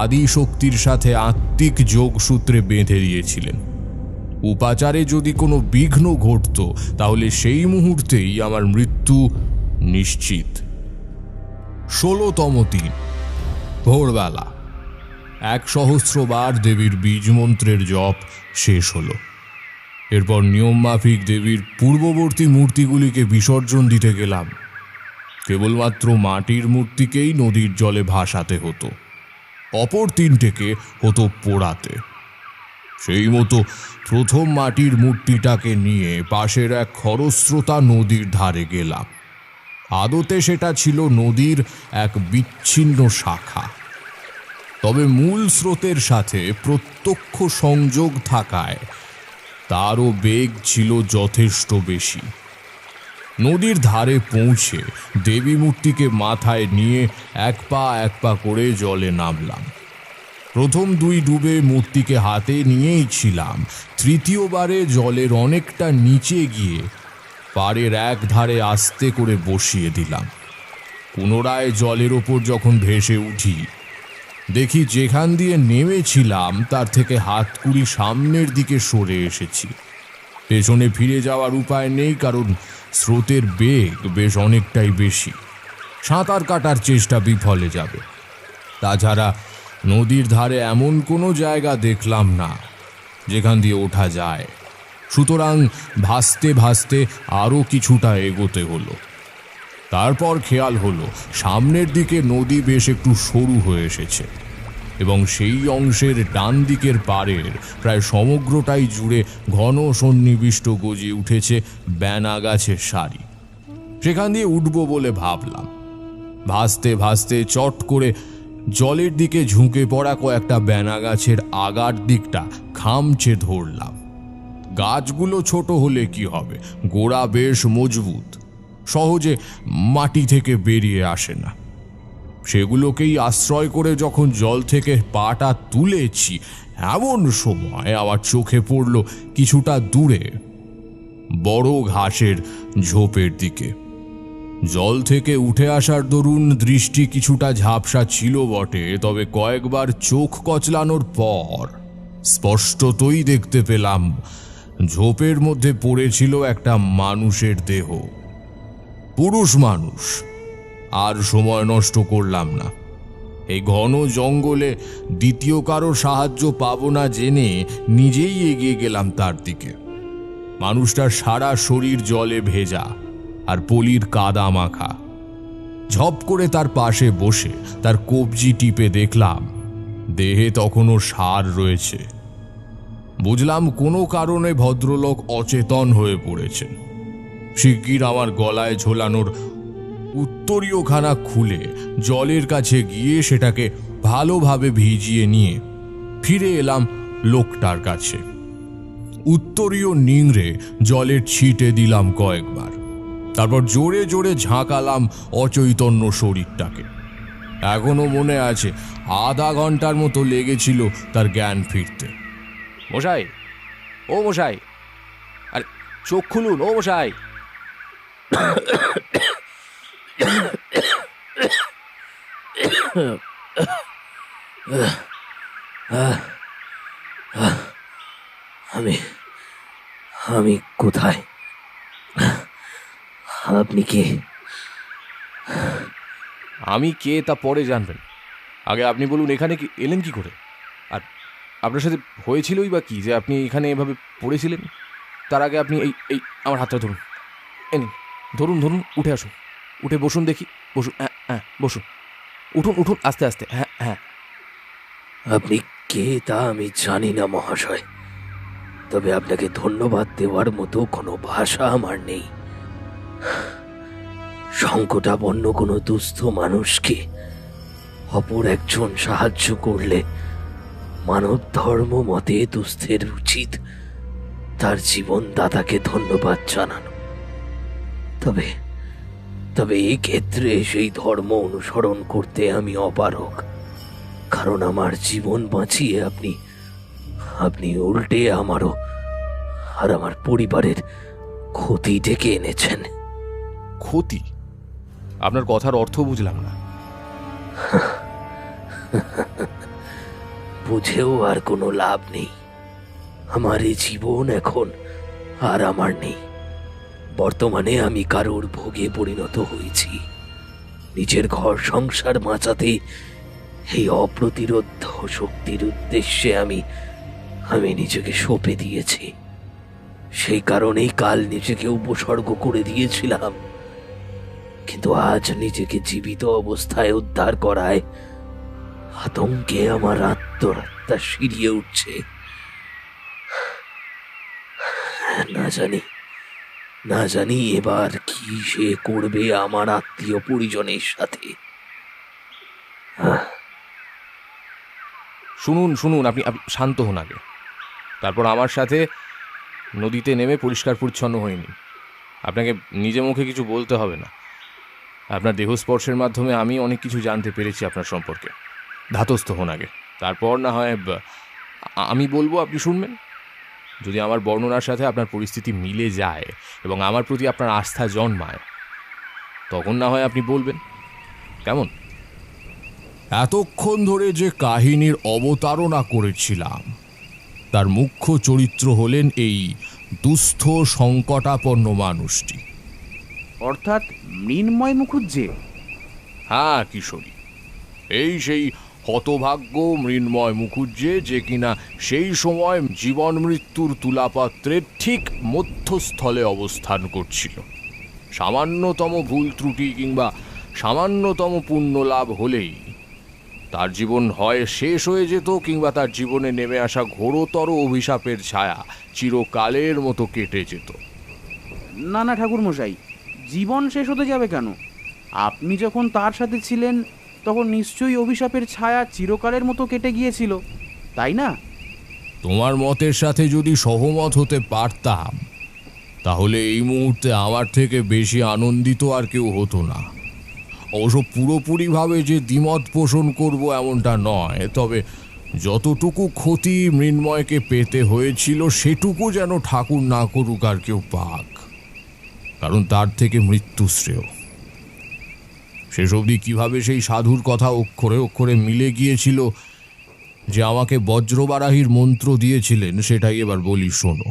আদি শক্তির সাথে আত্মিক যোগসূত্রে বেঁধে দিয়েছিলেন। উপাচারে যদি কোনো বিঘ্ন ঘটত তাহলে সেই মুহূর্তেই আমার মৃত্যু নিশ্চিত। 16তম দিন ভোরবেলা 1,000 বার দেবীর বীজ মন্ত্রের জপ শেষ হলো। এরপর নিয়ম মাফিক দেবীর পূর্ববর্তী মূর্তিগুলিকে বিসর্জন দিতে গেলাম। কেবলমাত্র মাটির মূর্তিকেই নদীর জলে ভাসাতে হতো, অপর 3টেকে হতো পোড়াতে। সেই মতো প্রথম মাটির মূর্তিটাকে নিয়ে পাশের এক খরস্রোতা নদীর ধারে গেলাম। আদতে সেটা ছিল নদীর এক বিচ্ছিন্ন শাখা, তবে মূল স্রোতের সাথে প্রত্যক্ষ সংযোগ থাকায় তারও বেগ ছিল যথেষ্ট বেশি। নদীর ধারে পৌঁছে দেবী মূর্তিকে মাথায় নিয়ে এক পা করে জলে নামলাম। প্রথম 2 ডুবে মূর্তিকে হাতে নিয়েই ছিলাম। তৃতীয়বারে জলের অনেকটা নিচে গিয়ে পাড়ের এক ধারে আস্তে করে বসিয়ে দিলাম। পুনরায় জলের ওপর যখন ভেসে উঠি, দেখি যেখান দিয়ে নেমেছিলাম তার থেকে হাতকুড়ি সামনের দিকে সরে এসেছি। পেছনে ফিরে যাওয়ার উপায় নেই, কারণ স্রোতের বেগ বেশ অনেকটাই বেশি। সাঁতার কাটার চেষ্টা বিফলে যাবে। তাছাড়া নদীর ধারে এমন কোনো জায়গা দেখলাম না যেখান দিয়ে ওঠা যায়। সুতরাং ভাসতে ভাসতে আরও কিছুটা এগোতে হলো। তারপর খেয়াল হলো সামনের দিকে নদী বেশ একটু সরু হয়ে এসেছে এবং সেই অংশের ডান দিকের পাড়ের প্রায় সমগ্রটাই জুড়ে ঘন সন্নিবিষ্ট গজিয়ে উঠেছে ব্যানা গাছের সারি। সেখান দিয়ে উঠব বলে ভাবলাম। ভাসতে ভাসতে চট করে জলের দিকে ঝুঁকে পড়া কয়েকটা ব্যানা গাছের আগার দিকটা খামচে ধরলাম। গাছগুলো ছোট হলে কি হবে, গোড়া বেশ মজবুত, সহজে মাটি থেকে বেরিয়ে আসে না। সেগুলোকেই আশ্রয় করে যখন জল থেকে পাটা তুলেছি, এমন সময় আমার চোখে পড়ল কিছুটা দূরে বড় ঘাসের ঝোপের দিকে। জল থেকে উঠে আসার দরুন দৃষ্টি কিছুটা ঝাপসা ছিল বটে, তবে কয়েকবার চোখ কচলানোর পর স্পষ্টতই দেখতে পেলাম ঝোপের মধ্যে পড়েছিল একটা মানুষের দেহ, পুরুষ মানুষ। আর সময় নষ্ট করলাম না। এই ঘন জঙ্গলে দ্বিতীয় কারো সাহায্য পাবো না জেনে নিজেই এগিয়ে গেলাম তার দিকে। মানুষটার সারা শরীর জলে ভেজা আর পলির কাদা মাখা। ঝপ করে তার পাশে বসে তার কবজি টিপে দেখলাম দেহে তখনও সার রয়েছে। বুঝলাম কোনো কারণে ভদ্রলোক অচেতন হয়ে পড়েছেন। শিগগির আমার গলায় ঝোলানোর উত্তরীয়খানা খুলে জলের কাছে গিয়ে সেটাকে ভালোভাবে ভিজিয়ে নিয়ে ফিরে এলাম লোকটার কাছে। উত্তরীয় নিংড়ে জলের ছিটে দিলাম কয়েকবার, তারপর জোরে জোরে ঝাঁকালাম অচৈতন্য শরীরটাকে। এখনো মনে আছে আধা ঘন্টার মতো লেগেছিল তার জ্ঞান ফিরতে। মশাই, ও মশাই, আরে চোখ খুলুন, ও মশাই। আমি আমি কোথায়? আপনি কে? আমি কে তা পরে জানবেন। আগে আপনি বলুন এখানে কি এলেন কি করে, আর আপনার সাথে হয়েছিলই বা কি যে আপনি এখানে এভাবে পড়েছিলেন। তার আগে আপনি এই এই আমার হাতটা ধরুন, ধরুন ধরুন, উঠে আসুন, উঠে বসুন দেখি, বসুন, হ্যাঁ হ্যাঁ বসুন, উঠুন উঠুন, আস্তে আস্তে, হ্যাঁ হ্যাঁ। আপনি কে তা আমি জানি না মহাশয়, তবে আপনাকে ধন্যবাদ দেওয়ার মতো কোনো ভাষা আমার নেই। সংকটাপন্ন কোনো দুস্থ মানুষকে অপর একজন সাহায্য করলে মানব ধর্ম মতে দুস্থের উচিত তার জীবনদাতাকে ধন্যবাদ জানানো। তবে তবে এই ক্ষেত্রে সেই ধর্ম অনুসরণ করতে আমি অপারগ, কারণ আমার জীবন বাঁচিয়ে আপনি উল্টে আমারও আর আমার পরিবারের ক্ষতি ডেকে এনেছেন। ক্ষতি? আপনার কথার অর্থ বুঝলাম না। বুঝেও আর কোনো লাভ নেই। আমার এই জীবন এখন আর আমার নেই। বর্তমানে আমি কারোর ভোগে পরিণত হয়েছি। নিজের ঘর সংসার বাঁচাতে এই অপ্রতিরোধ শক্তির উদ্দেশ্যে আমি নিজেকে সঁপে দিয়েছি। সেই কারণেই কাল নিজেকে উপসর্গ করে দিয়েছিলাম, কিন্তু আজ নিজেকে জীবিত অবস্থায় উদ্ধার করায় আতঙ্কে আমার আত্মহত্যা শিরিয়ে উঠছে। না জানি এবার কি সে করবে আমার আত্মীয় পরিজনের সাথে। শুনুন, আপনি শান্ত হন আগে। তারপর আমার সাথে নদীতে নেমে পরিষ্কার পরিচ্ছন্ন হয়নি। আপনাকে নিজে মুখে কিছু বলতে হবে না। আপনার দেহস্পর্শের মাধ্যমে আমি অনেক কিছু জানতে পেরেছি আপনার সম্পর্কে। ধাতস্থ হন আগে, তারপর না হয় আমি বলবো, আপনি শুনবেন। যদি আমার বর্ণনার সাথে আপনার পরিস্থিতি মিলে যায় এবং আমার প্রতি আপনার আস্থা জন্মায়, তখন না হয় আপনি বলবেন। কেমন? এতক্ষণ ধরে যে কাহিনীর অবতারণা করেছিলাম তার মুখ্য চরিত্র হলেন এই দুস্থ সংকটাপন্ন মানুষটি। অর্থাৎ মৃন্ময় মুখুজ্জে? হ্যাঁ কিশোরী, এই সেই হতভাগ্য মৃন্ময় মুখুজ্জে, যে কিনা সেই সময় জীবন মৃত্যুর তুলাপাত্রের ঠিক মধ্যস্থলে অবস্থান করছিল। সামান্যতম ভুল ত্রুটি কিংবা সামান্যতম পুণ্য লাভ হলেই তার জীবন হয় শেষ হয়ে যেত, কিংবা তার জীবনে নেমে আসা ঘোরতর অভিশাপের ছায়া চিরকালের মতো কেটে যেত। না না ঠাকুরমশাই, জীবন শেষ হতে যাবে কেন? আপনি যখন তার সাথে ছিলেন তখন নিশ্চয়ই অভিশাপের ছায়া চিরকালের মতো কেটে গিয়েছিল, তাই না? তোমার মতের সাথে যদি সহমত হতে পারতাম তাহলে এই মুহূর্তে আমার থেকে বেশি আনন্দিত আর কেউ হতো না। অবশ্য পুরোপুরিভাবে যে দ্বিমত পোষণ করব এমনটা নয়, তবে যতটুকু ক্ষতি মৃন্ময়কে পেতে হয়েছিল সেটুকু যেন ঠাকুর না করুক আর কেউ পাক, কারণ তার থেকে মৃত্যু শ্রেয়। শেষ অবধি কিভাবে সেই সাধুর কথা অক্ষরে অক্ষরে মিলে গিয়েছিল যে আমাকে বজ্রবারাহীর মন্ত্র দিয়েছিলেন, সেটাই এবার বলি শোনো।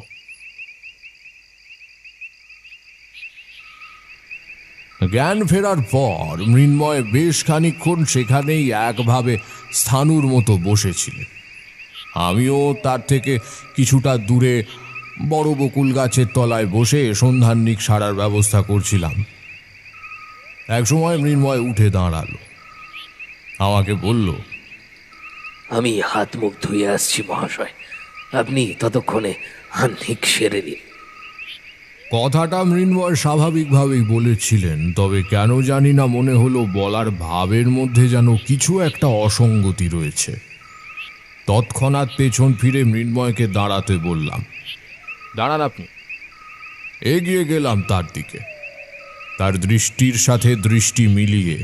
জ্ঞান ফেরার পর মৃন্ময় বেশ খানিকক্ষণ সেখানেই একভাবে স্থাণুর মতো বসেছিলেন। আমিও তার থেকে কিছুটা দূরে বড় বকুল গাছের তলায় বসে সন্ধান্নিক সারার ব্যবস্থা করছিলাম। একসময় মৃন্ময় উঠে দাঁড়ালো, আমাকে বলল, আমি হাত মুখ ধুয়ে আসছি মহাশয়, আপনি ততক্ষণে আহ্নিক সেরে নিন। কথাটা মৃন্ময় স্বাভাবিকভাবেই বলেছিলেন, তবে কেন জানি না মনে হলো বলার ভাবের মধ্যে যেন কিছু একটা অসঙ্গতি রয়েছে। তৎক্ষণাৎ পেছন ফিরে মৃন্ময়কে দাঁড়াতে বললাম। দাঁড়ান আপনি। এগিয়ে গেলাম তার দিকে। তার দৃষ্টির সাথে দৃষ্টি মিলিয়ে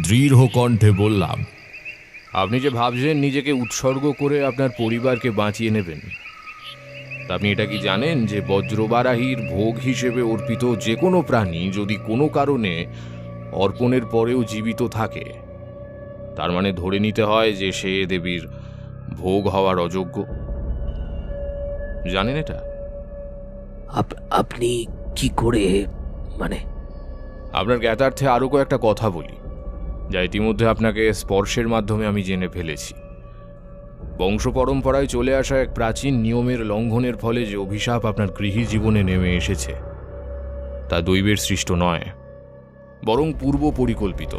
দৃঢ় কণ্ঠে বললাম, আপনি যে ভাবছেন নিজেকে উৎসর্গ করে আপনার পরিবারকে বাঁচিয়ে নেবেন, তা আপনি এটা কি জানেন যে বজ্রবারাহীর ভোগ হিসেবে অর্পিত যে কোনো প্রাণী যদি কোনো কারণে অর্পণের পরেও জীবিত থাকে, তার মানে ধরে নিতে হয় যে সে দেবীর ভোগ হওয়ার অযোগ্য? জানেন এটা? আপনি কি করে মানে? আপনার জ্ঞাতার্থে আরও কয়েকটা কথা বলি, যা ইতিমধ্যে আপনাকে স্পর্শের মাধ্যমে আমি জেনে ফেলেছি। বংশ পরম্পরায় চলে আসা এক প্রাচীন নিয়মের লঙ্ঘনের ফলে যে অভিশাপ আপনার গৃহী জীবনে নেমে এসেছে, তা দৈবের সৃষ্ট নয়, বরং পূর্ব পরিকল্পিত।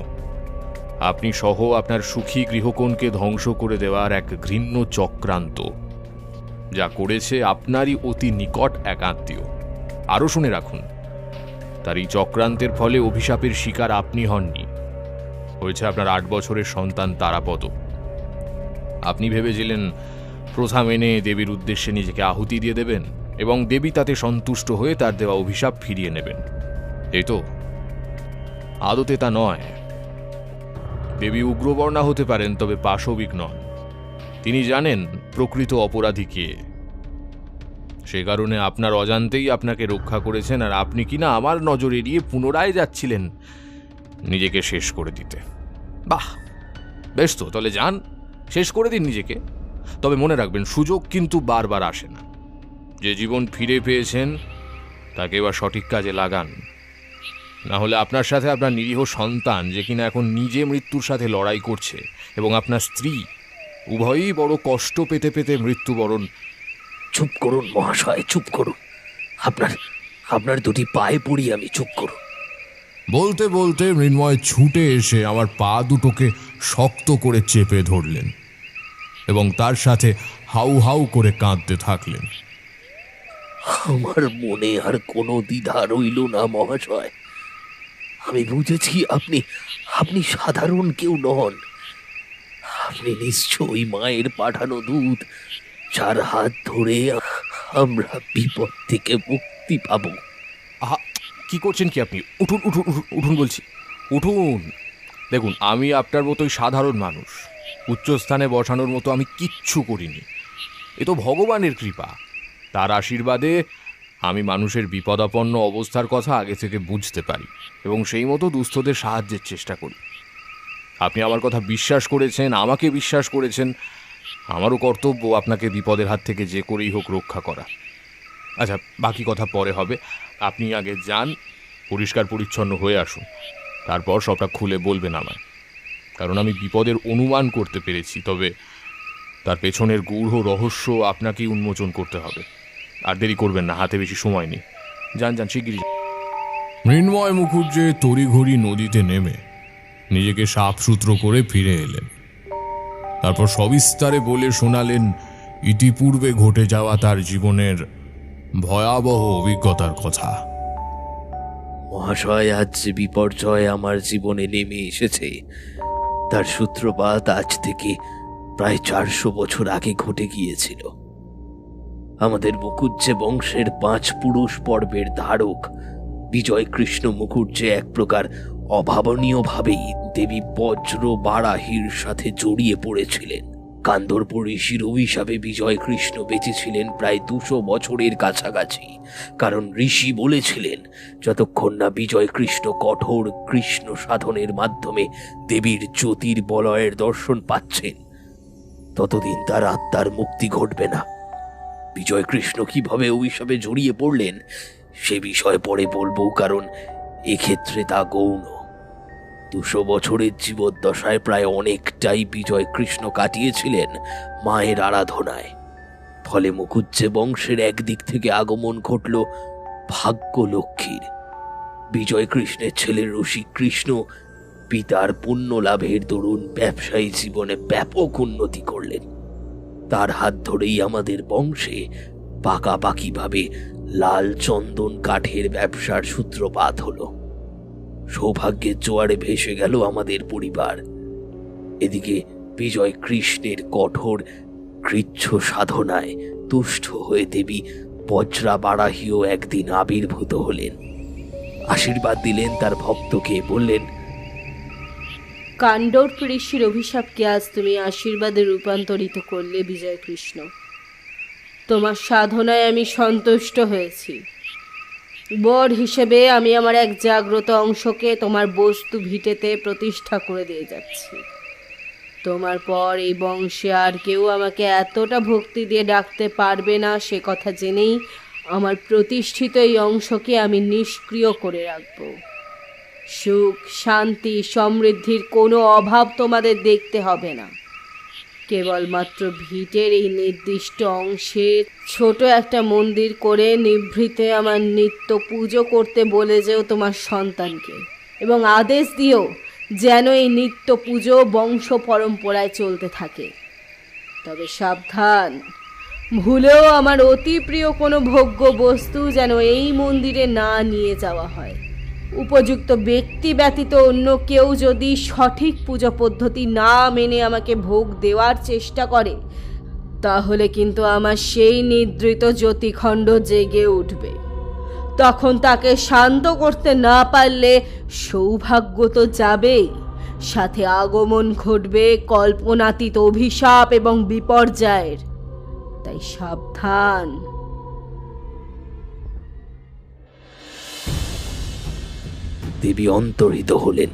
আপনি সহ আপনার সুখী গৃহকোণকে ধ্বংস করে দেওয়ার এক ঘৃণ্য চক্রান্ত, যা করেছে আপনারই অতি নিকট এক আত্মীয়। আরও শুনে রাখুন, তার এই চক্রান্তের ফলে অভিশাপের শিকার আপনি হননি, হয়েছে আপনার 8 বছরের সন্তান তারাপদ। আপনি ভেবেছিলেন প্রথা মেনে দেবীর উদ্দেশ্যে নিজেকে আহুতি দিয়ে দেবেন এবং দেবী তাতে সন্তুষ্ট হয়ে তার দেওয়া অভিশাপ ফিরিয়ে নেবেন, এই তো? আদতে তা নয়। দেবী উগ্রবর্ণা হতে পারেন, তবে পাশবিক নন। তিনি জানেন প্রকৃত অপরাধী কে। সে কারণে আপনার অজান্তেই আপনাকে রক্ষা করেছেন, আর আপনি কিনা আমার নজর এড়িয়ে পুনরায় যাচ্ছিলেন নিজেকে শেষ করে দিতে। বাহ, বেশ, তো তাহলে যান, শেষ করে দিন নিজেকে। তবে মনে রাখবেন, সুযোগ কিন্তু বারবার আসে না। যে জীবন ফিরে পেয়েছেন তাকে এবার সঠিক কাজে লাগান, না হলে আপনার সাথে আপনার নিরীহ সন্তান, যে কিনা এখন নিজে মৃত্যুর সাথে লড়াই করছে, এবং আপনার স্ত্রী, উভয়ই বড় কষ্ট পেতে পেতে মৃত্যুবরণ। চুপ করুন মহাশয়, চুপ করুন। আপনার আপনার দুটি পায়ে পড়ি আমি, চুপ করুন। বলতে বলতে মৃন্ময় ছুটে এসে আমার পা দুটোকে শক্ত করে চেপে ধরলেন এবং তার সাথে হাউ হাউ করে কাঁদতে থাকলেন। আমার মনে আর কোনো দ্বিধা রইল না মহাশয়। আমি বুঝেছি আপনি আপনি সাধারণ কেউ নন। আপনি নিশ্চয়ই মায়ের পাঠানো দূত, যার হাত ধরে আমরা বিপদ থেকে মুক্তি পাব। আহা, কি করছেন কি আপনি? উঠুন উঠুন উঠুন উঠুন বলছি, উঠুন। দেখুন, আমি আপনার মতোই সাধারণ মানুষ। উচ্চস্থানে বসানোর মতো আমি কিচ্ছু করিনি। এ তো ভগবানের কৃপা। তার আশীর্বাদে আমি মানুষের বিপদাপন্ন অবস্থার কথা আগে থেকে বুঝতে পারি এবং সেই মতো দুস্থদের সাহায্যের চেষ্টা করি। আপনি আমার কথা বিশ্বাস করেছেন, আমাকে বিশ্বাস করেছেন। আমারও কর্তব্য আপনাকে বিপদের হাত থেকে যে করেই হোক রক্ষা করা। আচ্ছা, বাকি কথা পরে হবে। আপনি আগে যান, পরিষ্কার পরিচ্ছন্ন হয়ে আসুন, তারপর সবটা খুলে বলবেন আমায়। কারণ আমি বিপদের অনুমান করতে পেরেছি, তবে তার পেছনের গূঢ় রহস্য আপনাকেই উন্মোচন করতে হবে। আর দেরি করবেন না, হাতে বেশি সময় নেই। যান যান, শিগগিরই। মৃন্ময় মুখুজ্জে তড়িঘড়ি নদীতে নেমে নিজেকে সাফসুত্র করে ফিরে এলেন। তারপর সবিস্তারে বলে শোনালেন ইতিপূর্বে ঘটে যাওয়া তার জীবনের ভয়াবহ অভিজ্ঞতার কথা। মহাশয়, আজ যে বিপর্যয় আমার জীবনে নেমে এসেছে তার সূত্রপাত আজ থেকে প্রায় 400 বছর আগে ঘটে গিয়েছিল। আমাদের মুখুজ্জে বংশের 5 পুরুষ পর্বের ধারক বিজয় কৃষ্ণ মুখুজ্জে এক প্রকার অভাবনীয়ভাবেই দেবী বজ্র বারাহির সাথে জড়িয়ে পড়েছিলেন। কান্দরপুর ঋষির অভিশাপে বিজয় কৃষ্ণ বেঁচেছিলেন প্রায় 200 বছরের কাছাকাছি। কারণ ঋষি বলেছিলেন, যতক্ষণ না বিজয় কৃষ্ণ কঠোর কৃষ্ণ সাধনের মাধ্যমে দেবীর জ্যোতির্বলয়ের দর্শন পাচ্ছেন, ততদিন তার আত্মার মুক্তি ঘটবে না। বিজয় কৃষ্ণ কিভাবে অভিশাপে জড়িয়ে পড়লেন সে বিষয় পরে বলবো, কারণ এক্ষেত্রে তা গৌণ। 200 বছরের জীবদ্দশায় প্রায় অনেকটাই বিজয় কৃষ্ণ কাটিয়েছিলেন মায়ের আরাধনায়। ফলে মুখুজ্জে বংশের একদিক থেকে আগমন ঘটল ভাগ্যলক্ষ্মীর। বিজয় কৃষ্ণের ছেলে রসিক কৃষ্ণ পিতার পুণ্য লাভের দরুন ব্যবসায়ী জীবনে ব্যাপক উন্নতি করলেন। তার হাত ধরেই আমাদের বংশে পাকাপাকিভাবে লাল চন্দন কাঠের ব্যবসার সূত্রপাত হলো। সৌভাগ্যের জোয়ারে ভেসে গেল আমাদের পরিবার। এদিকে বিজয় কৃষ্ণের কঠোর কৃচ্ছ সাধনায় তুষ্ট হয়ে দেবী বজ্রা বারাহিও একদিন আবির্ভূত হলেন। আশীর্বাদ দিলেন তার ভক্তকে, বললেন, কাণ্ডর ঋষির অভিশাপকে আজ তুমি আশীর্বাদে রূপান্তরিত করলে বিজয় কৃষ্ণ। তোমার সাধনায় আমি সন্তুষ্ট হয়েছি। বর হিসেবে আমি আমার এক জাগ্রত অংশকে তোমার বস্তু ভিটেতে প্রতিষ্ঠা করে দিয়ে যাচ্ছি। তোমার পর এই বংশে আর কেউ আমাকে এতটা ভক্তি দিয়ে ডাকতে পারবে না, সে কথা জেনেই আমার প্রতিষ্ঠিত এই অংশকে আমি নিষ্ক্রিয় করে রাখব। সুখ, শান্তি, সমৃদ্ধির কোনো অভাব তোমাদের দেখতে হবে না। কেবলমাত্র ভিটের এই নির্দিষ্ট অংশে ছোট একটা মন্দির করে নিভৃতে আমার নিত্য পুজো করতে বলে যেও তোমার সন্তানকে, এবং আদেশ দিও যেন এই নিত্য পুজো বংশ পরম্পরায় চলতে থাকে। তবে সাবধান, ভুলেও আমার অতি প্রিয় কোনো ভোগ্য বস্তু যেন এই মন্দিরে না নিয়ে যাওয়া হয়। উপযুক্ত ব্যক্তি ব্যতীত অন্য কেউ যদি সঠিক পুজো পদ্ধতি না মেনে আমাকে ভোগ দেওয়ার চেষ্টা করে, তাহলে কিন্তু আমার সেই নিদ্রিত জ্যোতিখণ্ড জেগে উঠবে। তখন তাকে শান্ত করতে না পারলে সৌভাগ্য তো যাবেই, সাথে আগমন ঘটবে কল্পনাতীত অভিশাপ এবং বিপর্যয়ের। তাই সাবধান। দেবী অন্তর্হিত হলেন।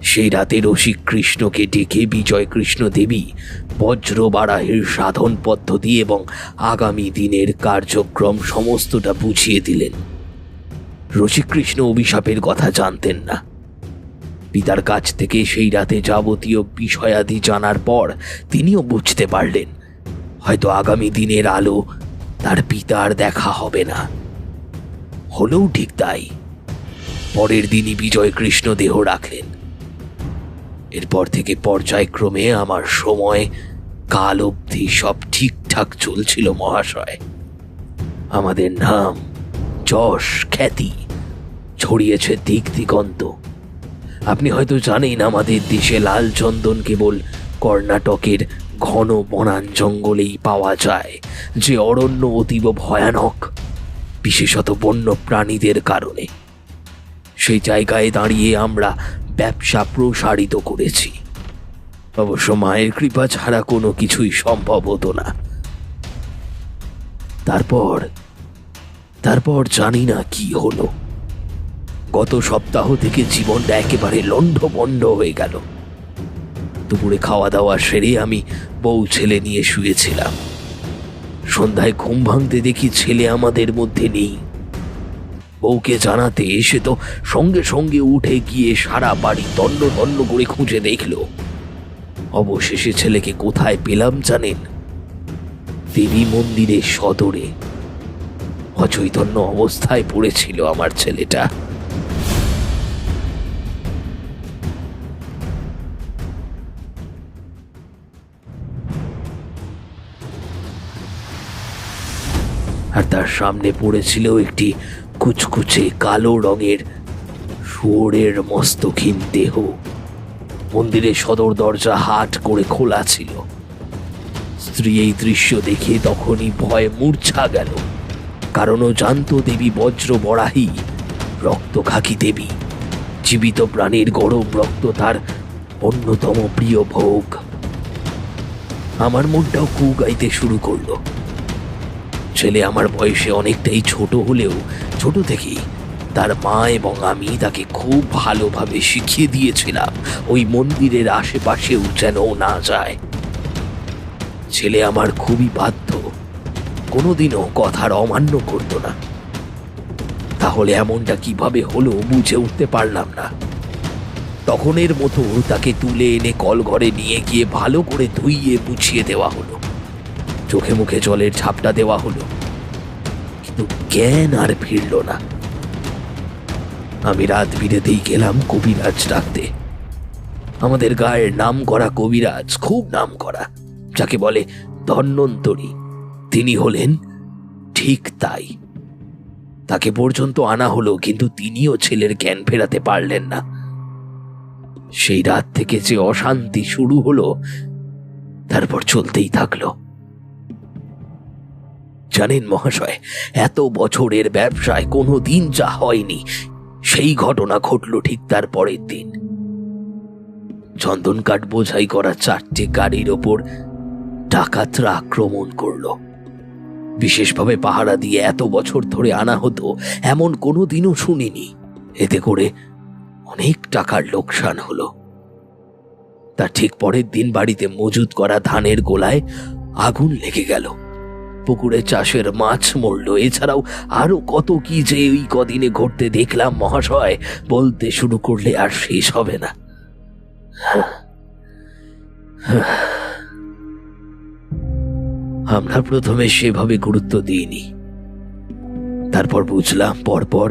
সেই রাতে রসিক কৃষ্ণকে ডেকে বিজয় কৃষ্ণ দেবী বজ্রবারাহের সাধন পদ্ধতি এবং আগামী দিনের কার্যক্রম সমস্তটা বুঝিয়ে দিলেন। রসিক কৃষ্ণ অভিশাপের কথা জানতেন না। পিতার কাছ থেকে সেই রাতে যাবতীয় বিষয়াদি জানার পর তিনিও বুঝতে পারলেন হয়তো আগামী দিনের আলো তার পিতার দেখা হবে না। হলেও ঠিক তাই। পরের দিনই বিজয় কৃষ্ণ দেহ রাখলেন। এরপর থেকে পর্যায়ক্রমে আমার সময় কাল অবধি সব ঠিকঠাক চলছিল মহাশয়। আমাদের নাম, যশ, খ্যাতি ছড়িয়েছে দিক দিগন্ত। আপনি হয়তো জানেন আমাদের দেশে লাল চন্দন কেবল কর্ণাটকের ঘন বনান জঙ্গলেই পাওয়া যায়, যে অরণ্য অতীব ভয়ানক, বিশেষত বন্য প্রাণীদের কারণে। সেই জায়গায় দাঁড়িয়ে আমরা ব্যবসা প্রসারিত করেছি। অবশ্য মায়ের কৃপা ছাড়া কোনো কিছুই সম্ভব হতো না। তারপর জানি না কি হলো। গত সপ্তাহ থেকে জীবনটা একেবারে লণ্ডভণ্ড হয়ে গেল। দুপুরে খাওয়া দাওয়া সেরে আমি বউ ছেলে নিয়ে শুয়েছিলাম। সন্ধ্যায় ঘুম ভাঙতে দেখি ছেলে আমাদের মধ্যে নেই। বউকে জানাতে এসে তো সঙ্গে সঙ্গে উঠে গিয়ে সারা বাড়ি তন্ন তন্ন করে খুঁজে দেখল। অবশেষে ছেলেকে কোথায় পেলাম জানেন? দেবী মন্দিরের সদরে অচৈতন্য অবস্থায় পড়েছিল আমার ছেলেটা। আর তার সামনে পড়েছিল একটি কুচকুচে কালো রঙের শুয়োরের মস্তকহীন দেহ। মন্দিরের সদর দরজা হাট করে খোলা ছিল। স্ত্রী এই দৃশ্য দেখে তখনই ভয়ে মূর্ছা গেল, কারণ ও জানত দেবী বজ্র বরাহী, রক্তখাকি দেবী। জীবিত প্রাণীর গরম রক্ত তার অন্যতম প্রিয় ভোগ। আমার মনটাও কু গাইতে শুরু করলো। ছেলে আমার বয়সে অনেকটাই ছোট হলেও ছোট থেকেই তার মা এবং আমি তাকে খুব ভালোভাবে শিখিয়ে দিয়েছিলাম ওই মন্দিরের আশেপাশেও যেন না যায়। ছেলে আমার খুবই বাধ্য, কোনোদিনও কথার অমান্য করত না। তাহলে এমনটা কিভাবে হলো বুঝে উঠতে পারলাম না। তখনের মতো তাকে তুলে এনে কলঘরে নিয়ে গিয়ে ভালো করে ধুইয়ে মুছিয়ে দেওয়া হলো। চোখে মুখে জলের ঝাপটা দেওয়া হলো, কিন্তু জ্ঞান আর ফিরল না। আমি রাত বিরেতেই গেলাম কবিরাজ ডাকতে। আমাদের গায়ের নাম করা কবিরাজ, খুব নাম করা, যাকে বলে ধন্বন্তরী। তিনি হলেন ঠিক তাই। তাকে পর্যন্ত আনা হলো, কিন্তু তিনিও ছেলের জ্ঞান ফেরাতে পারলেন না। সেই রাত থেকে যে অশান্তি শুরু হলো, তারপর চলতেই থাকলো। জানেন মহাশয়, এত বছরের ব্যবসায় কোনো দিন যা হয়নি, সেই ঘটনা ঘটল ঠিক তার পরের দিন। চন্দন কাঠ বোঝাই করা 4টে গাড়ির ওপর ডাকাতরা আক্রমণ করলো। বিশেষভাবে পাহারা দিয়ে এত বছর ধরে আনা হতো এমন কোনো দিনও শুনিনি। এতে করে অনেক টাকার লোকসান হলো। তার ঠিক পরের দিন বাড়িতে মজুত করা ধানের গোলায় আগুন লেগে গেল। পুকুরে চাষের মাছ মরল। এছাড়াও আরো কত কি যে ওই কদিনে ঘটতে দেখলাম মহাশয়, বলতে শুরু করলে আর শেষ হবে না। আমরা প্রথমে সেভাবে গুরুত্ব দিইনি। তারপর বুঝলাম পরপর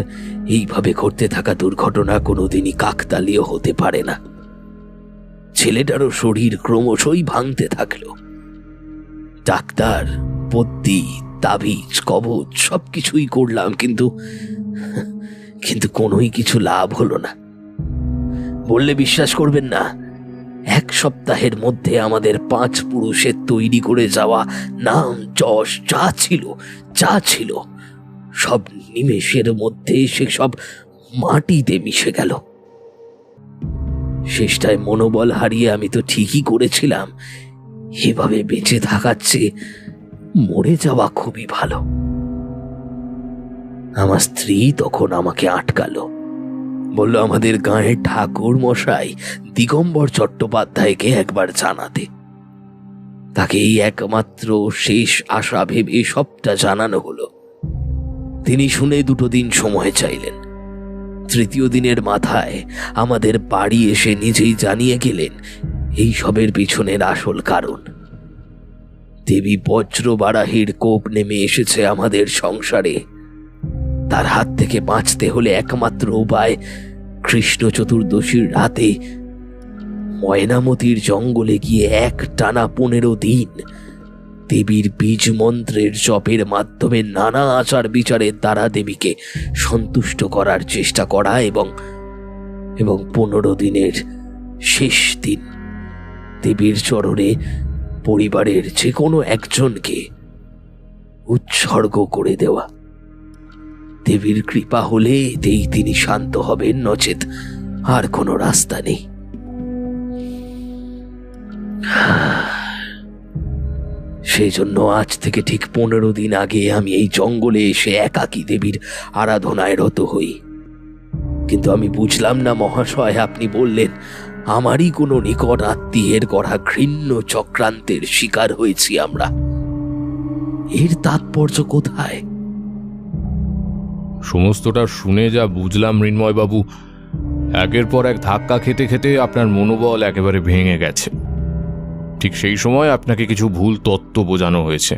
এইভাবে ঘটতে থাকা দুর্ঘটনা কোনোদিনই কাকতালীয় হতে পারে না। ছেলেটারও শরীর ক্রমশই ভাঙতে থাকলো। ডাক্তার, পদ্যি, তাবিজ, কবচ সবকিছুই করলাম, কিন্তু কোনোই কিছু লাভ হলো না। বললে বিশ্বাস করবেন না, 1 সপ্তাহের মধ্যে আমাদের 5 পুরুষের তৈরি করে যাওয়া নাম, যশ যা ছিল সব নিমেষের মধ্যে সে সব মাটিতে মিশে গেল। শেষটায় মনোবল হারিয়ে আমি তো ঠিকই করেছিলাম, এভাবে বেঁচে থাকার চেয়ে মরে যাওয়া খুবই ভালো। আমার স্ত্রী তখন আমাকে আটকালো, বলল আমাদের গাঁয়ের ঠাকুর মশাই দিগম্বর চট্টোপাধ্যায়কে একবার জানাতে। তাকে এই একমাত্র শেষ আশা ভেবে সবটা জানানো হলো। তিনি শুনে 2 দিন সময় চাইলেন। 3য় দিনের মাথায় আমাদের বাড়ি এসে নিজেই জানিয়ে গেলেন এই সবের পিছনের আসল কারণ। দেবী বজ্রবারাহীর কোপ নেমে এসেছে আমাদের সংসারে। তার হাত থেকে বাঁচতে হলে একমাত্র উপায় কৃষ্ণ চতুর্দশীর রাতে ময়নামতির জঙ্গলে গিয়ে একটানা 15 দিন দেবীর বীজ মন্ত্রের জপের মাধ্যমে নানা আচার বিচারের দ্বারা দেবীকে সন্তুষ্ট করার চেষ্টা করা এবং 15 দিনের শেষ দিন দেবীর চরণে পরিবারের যে কোনো একজনকে উৎসর্গ করে দেওয়া। দেবীর কৃপা হলে এতেই তিনি শান্ত হবেন, নচেত আর কোনো রাস্তা নেই। সেই জন্য আজ থেকে ঠিক 15 দিন আগে আমি এই জঙ্গলে এসে একাকী দেবীর আরাধনায় রত হই। কিন্তু আমি বুঝলাম না মহাশয়, আপনি বললেন আমারই কোনো নিকট আত্মীয়ের করা ঘৃণ্য চক্রান্তের শিকার হয়েছি আমরা। এর তাৎপর্য কোথায়? সমস্তটা শুনে যা বুঝলাম মৃন্ময়বাবু, একের পর এক ধাক্কা খেতে খেতে আপনার মনোবল একেবারে ভেঙে গেছে। ঠিক সেই সময় আপনাকে কিছু ভুল তত্ত্ব বোঝানো হয়েছে।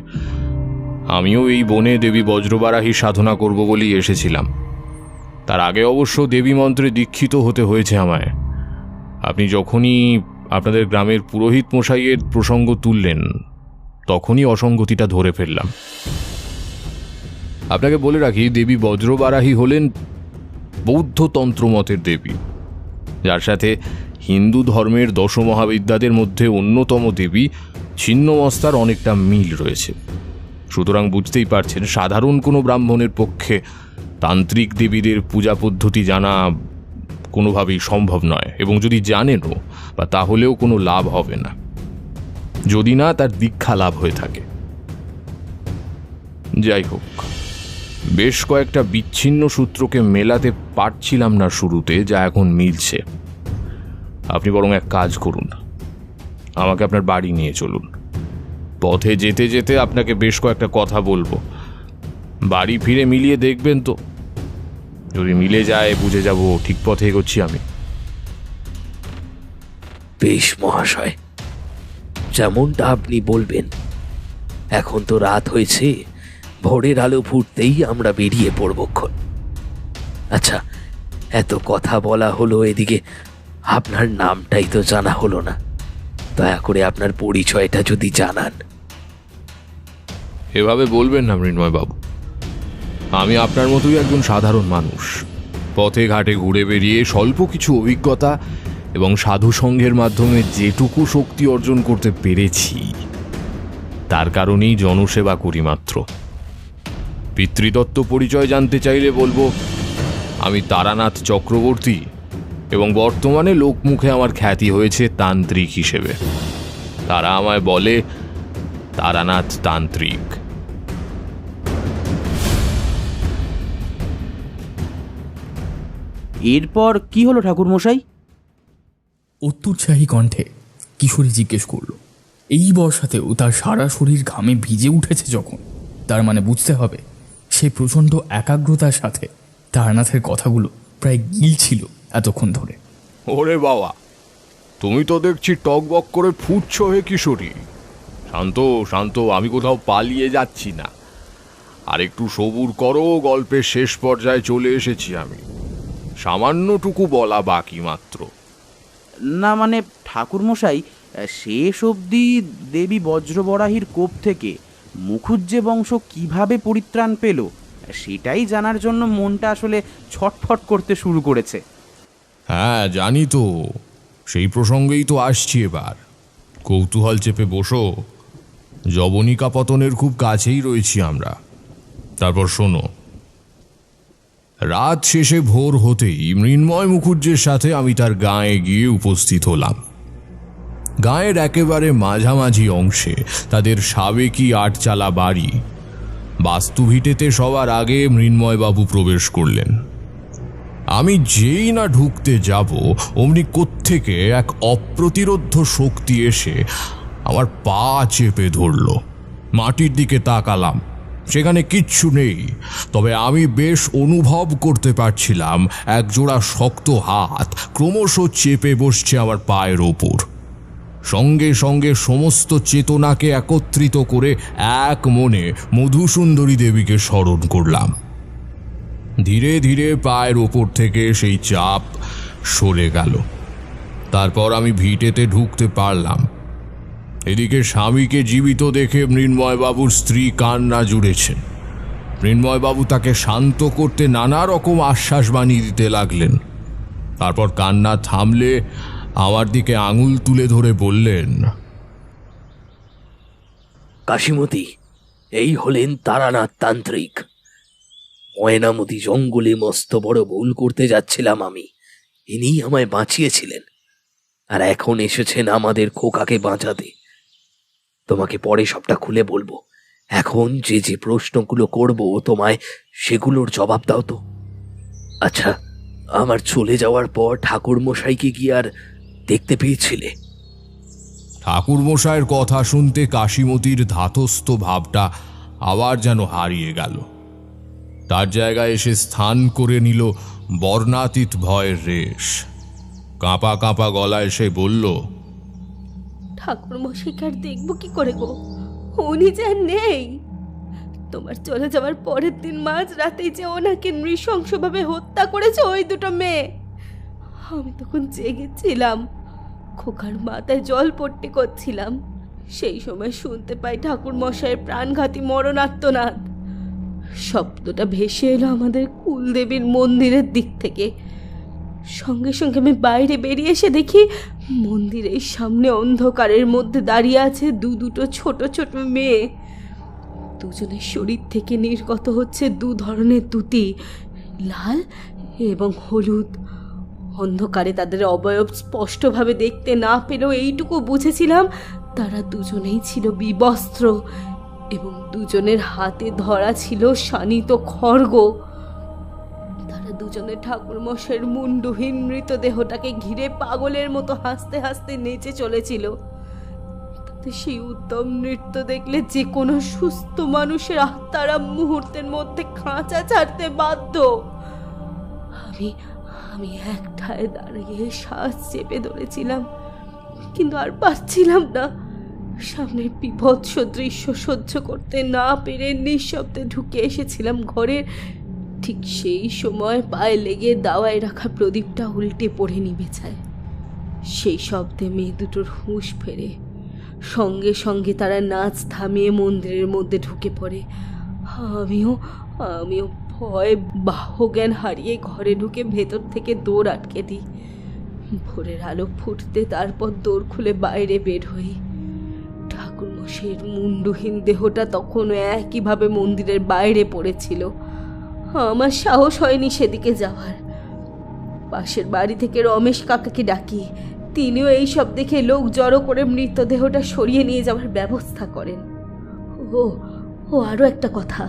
আমিও এই বনে দেবী বজ্রবারাহী সাধনা করব বলেই এসেছিলাম। তার আগে অবশ্য দেবী মন্ত্রে দীক্ষিত হতে হয়েছে আমায়। আপনি যখনই আপনাদের গ্রামের পুরোহিত মশাইয়ের প্রসঙ্গ তুললেন, তখনই অসঙ্গতিটা ধরে ফেললাম। আপনাকে বলে রাখি, দেবী বজ্রবারাহী হলেন বৌদ্ধ তন্ত্রমতের দেবী, যার সাথে হিন্দু ধর্মের 10 মহাবিদ্যাদের মধ্যে অন্যতম দেবী ছিন্নমস্তার অনেকটা মিল রয়েছে। সুতরাং বুঝতেই পারছেন, সাধারণ কোনো ব্রাহ্মণের পক্ষে তান্ত্রিক দেবীদের পূজা পদ্ধতি জানা কোনোভাবেই সম্ভব নয়, এবং যদি জানেনও বা তাহলেও কোনো লাভ হবে না, যদি না তার দীক্ষা লাভ হয়ে থাকে। যাই হোক, বেশ কয়েকটা বিচ্ছিন্ন সূত্রকে মেলাতে পারছিলাম না শুরুতে, যা এখন মিলছে। আপনি বরং এক কাজ করুন, আমাকে আপনার বাড়ি নিয়ে চলুন। পথে যেতে যেতে আপনাকে বেশ কয়েকটা কথা বলবো। বাড়ি ফিরে মিলিয়ে দেখবেন তো, যদি মিলে যায় বুঝে যাব ঠিক পথে এগোচ্ছি আমি। বেশ মহাশয়, যেমনটা আপনি বলবেন। এখন তো রাত হয়েছে, ভোরের আলো ফুটতেই আমরা বেরিয়ে পড়বক্ষণ। আচ্ছা, এত কথা বলা হলো, এদিকে আপনার নামটাই তো জানা হলো না। দয়া করে আপনার পরিচয়টা যদি জানান। এভাবে বলবেন না মৃন্ময়বাবু, আমি আপনার মতোই একজন সাধারণ মানুষ। পথে ঘাটে ঘুরে বেরিয়ে স্বল্প কিছু অভিজ্ঞতা এবং সাধু সঙ্ঘের মাধ্যমে যেটুকু শক্তি অর্জন করতে পেরেছি, তার কারণেই জনসেবা করি মাত্র। পিতৃদত্ত পরিচয় জানতে চাইলে বলবো, আমি তারানাথ চক্রবর্তী, এবং বর্তমানে লোকমুখে আমার খ্যাতি হয়েছে তান্ত্রিক হিসেবে। তারা আমায় বলে তারানাথ তান্ত্রিক। এরপর কি হলো ঠাকুর মশাই? অত্যুৎসাহী কণ্ঠে কিশোরী জিজ্ঞেস করল। এই বর্ষাতেও তার সারা শরীর ঘামে ভিজে উঠেছে যখন, তার মানে বুঝতে হবে সে প্রচণ্ড একাগ্রতার সাথে তারানাথের কথাগুলো প্রায় গিলছিল এতক্ষণ ধরে। ওরে বাবা, তুমি তো দেখছি টকবক করে ফুটছ হে কিশোরী। শান্ত শান্ত, আমি কোথাও পালিয়ে যাচ্ছি না। আর একটু সবুর করো, গল্পের শেষ পর্যায়ে চলে এসেছি আমি। সামান্যটুকু বলা বাকি মাত্র। না মানে ঠাকুর মশাই, শেষ অবধি দেবী বজ্রবরাহীর কোপ থেকে মুখুজ্জে বংশ কিভাবে পরিত্রাণ পেল, সেটাই জানার জন্য মনটা আসলে ছটফট করতে শুরু করেছে। হ্যাঁ জানি তো, সেই প্রসঙ্গেই তো আসছি এবার। কৌতূহল চেপে বসো, যবনিকা পতনের খুব কাছেই রয়েছি আমরা। তারপর শোনো, রাত শেষে ভোর হতেই মৃন্ময় মুখুজ্জের সাথে আমি তার গাঁয়ে গিয়ে উপস্থিত হলাম। গাঁয়ের একেবারে মাঝামাঝি অংশে তাদের সাবেকি 8 বাড়ি। বাস্তুভিটেতে সবার আগে মৃন্ময়বাবু প্রবেশ করলেন। আমি যেই না ঢুকতে যাব অমনি কোত্থেকে এক অপ্রতিরোধ্য শক্তি এসে আমার পা চেপে ধরল। মাটির দিকে তাকালাম, সেখানে কিচ্ছু নেই, তবে আমি বেশ অনুভব করতে পারছিলাম একজোড়া শক্ত হাত ক্রমশ চেপে বসছে আমার পায়ের ওপর। সঙ্গে সঙ্গে সমস্ত চেতনাকে একত্রিত করে এক মনে মধুসুন্দরী দেবীকে স্মরণ করলাম। ধীরে ধীরে পায়ের ওপর থেকে সেই চাপ সরে গেল। তারপর আমি ভিটেতে ঢুকতে পারলাম। এদিকে স্বামীকে জীবিত দেখে মৃন্ময়বাবুর স্ত্রী কান্না জুড়েছেন। মৃন্ময়বাবু তাকে শান্ত করতে নানা রকম আশ্বাস বানিয়ে দিতে লাগলেন। তারপর কান্না থামলে আমার দিকে আঙুল তুলে ধরে বললেন, কাশীমতি, এই হলেন তারানাথ তান্ত্রিক। ময়নামতি জঙ্গলে মস্ত বড় ভুল করতে যাচ্ছিলাম আমি, ইনি আমায় বাঁচিয়েছিলেন, আর এখন এসেছেন আমাদের খোকাকে বাঁচাতে। তোমাকে পরে সবটা খুলে বলবো, এখন যে যে প্রশ্নগুলো করব তোমায় সেগুলোর জবাব দাও তো। আচ্ছা, আমার চলে যাওয়ার পর ঠাকুর মশাইকে কি আর দেখতে পেয়েছিলে? ঠাকুরমশায়ের কথা শুনতে কাশীমতির ধাতস্থ ভাবটা আবার যেন হারিয়ে গেল। তার জায়গায় এসে স্থান করে নিল বর্ণাতীত ভয়ের রেশ। কাঁপা কাঁপা গলায় সে বলল, ঠাকুর মশাইকে আর দেখবো কি করে গো, উনি যে আর নেই। তোমার চলে যাওয়ার পরের দিন মাঝ রাতেই যে ওনাকে নৃশংসভাবে হত্যা করেছে ওই দুটো মেয়ে। আমি তখন জেগেছিলাম, খোকার মাথায় জল পট্টি করছিলাম। সেই সময় শুনতে পাই ঠাকুর মশাইয়ের প্রাণঘাতী মরণার্তনাদ। শব্দটা ভেসে এলো আমাদের কুলদেবীর মন্দিরের দিক থেকে। সঙ্গে সঙ্গে আমি বাইরে বেরিয়ে এসে দেখি মন্দিরের সামনে অন্ধকারের মধ্যে দাঁড়িয়ে আছে দুটো ছোট ছোট মেয়ে। দুজনের শরীর থেকে নির্গত হচ্ছে দু ধরনের দ্যুতি, লাল এবং হলুদ। অন্ধকারে তাদের অবয়ব স্পষ্টভাবে দেখতে না পেলেও এইটুকু বুঝেছিলাম তারা দুজনেই ছিল বিবস্ত্র এবং দুজনের হাতে ধরা ছিল শানিত খড়গ। তারা দুজনে ঠাকুর মশাইয়ের মুন্ডহীন মৃতদেহটাকে ঘিরে পাগলের মতো হাসতে হাসতে নেচে চলেছিল। তাতে সেই উত্তম নৃত্য দেখলে যে কোনো সুস্থ মানুষের আত্মারা মুহূর্তের মধ্যে খাঁচা ছাড়তে বাধ্য। আমি একটায় দাঁড়িয়ে শ্বাস চেপে ধরেছিলাম, কিন্তু আর পারছিলাম না। সামনের বিভৎস দৃশ্য সহ্য করতে না পেরে নিঃশব্দে ঢুকে এসেছিলাম ঘরের। ঠিক সেই সময় পায়ে লেগে দাওয়ায় রাখা প্রদীপটা উল্টে পড়ে নিভে যায়। সেই শব্দে মেয়ে দুটোর হুঁশ ফেরে। সঙ্গে সঙ্গে তারা নাচ থামিয়ে মন্দিরের মধ্যে ঢুকে পড়ে। আমিও ভয় বাহজ্ঞান হারিয়ে ঘরে ঢুকে ভেতর থেকে দৌড় আটকে দিই। ভোরের আলো ফুটতে তারপর দৌড় খুলে বাইরে বের হই। ঠাকুরমশাইয়ের মুন্ডহীন দেহটা তখনও একইভাবে মন্দিরের বাইরে পড়েছিল। আমার সাহস হয়নি সেদিকে যাওয়ার। পাশের বাড়ি থেকে রমেশ কাকাকে ডাকি, তিনিও এই সব দেখে লোক জড়ো করে মৃতদেহটা সরিয়ে নিয়ে যাওয়ার ব্যবস্থা করেন। ও আরও একটা কথা,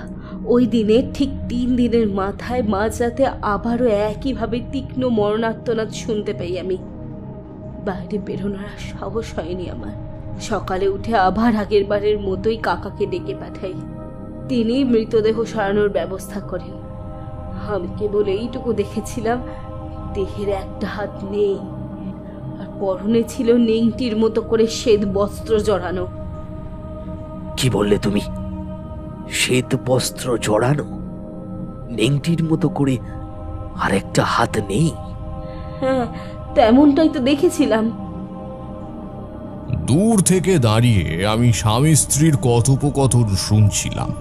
ওই দিনে ঠিক 3 দিনের মাথায় মাঝরাতে আবারও একইভাবে তীক্ষ্ণ মরণার্তনাদ শুনতে পাই আমি। বাইরে বেরোনোর আর সাহস হয়নি আমার। সকালে উঠে আবার আগের বারের মতোই কাকাকে ডেকে পাঠাই। তিনি মৃতদেহ সরানোর ব্যবস্থা করেন। আমি কেবল এইটুকু দেখেছিলাম, দেহের একটা হাত নেই, আর পরনে ছিল নেংটির মতো করে শ্বেত বস্ত্র জড়ানো। কি বললে তুমি? শ্বেত বস্ত্র জড়ানো, নেংটির মতো করে আরেকটা হাত নেই? হ্যাঁ, তেমনটাই তো দেখেছিলাম। দূর থেকে দাঁড়িয়ে আমি স্বামী স্ত্রীর কথোপকথন শুনছিলাম।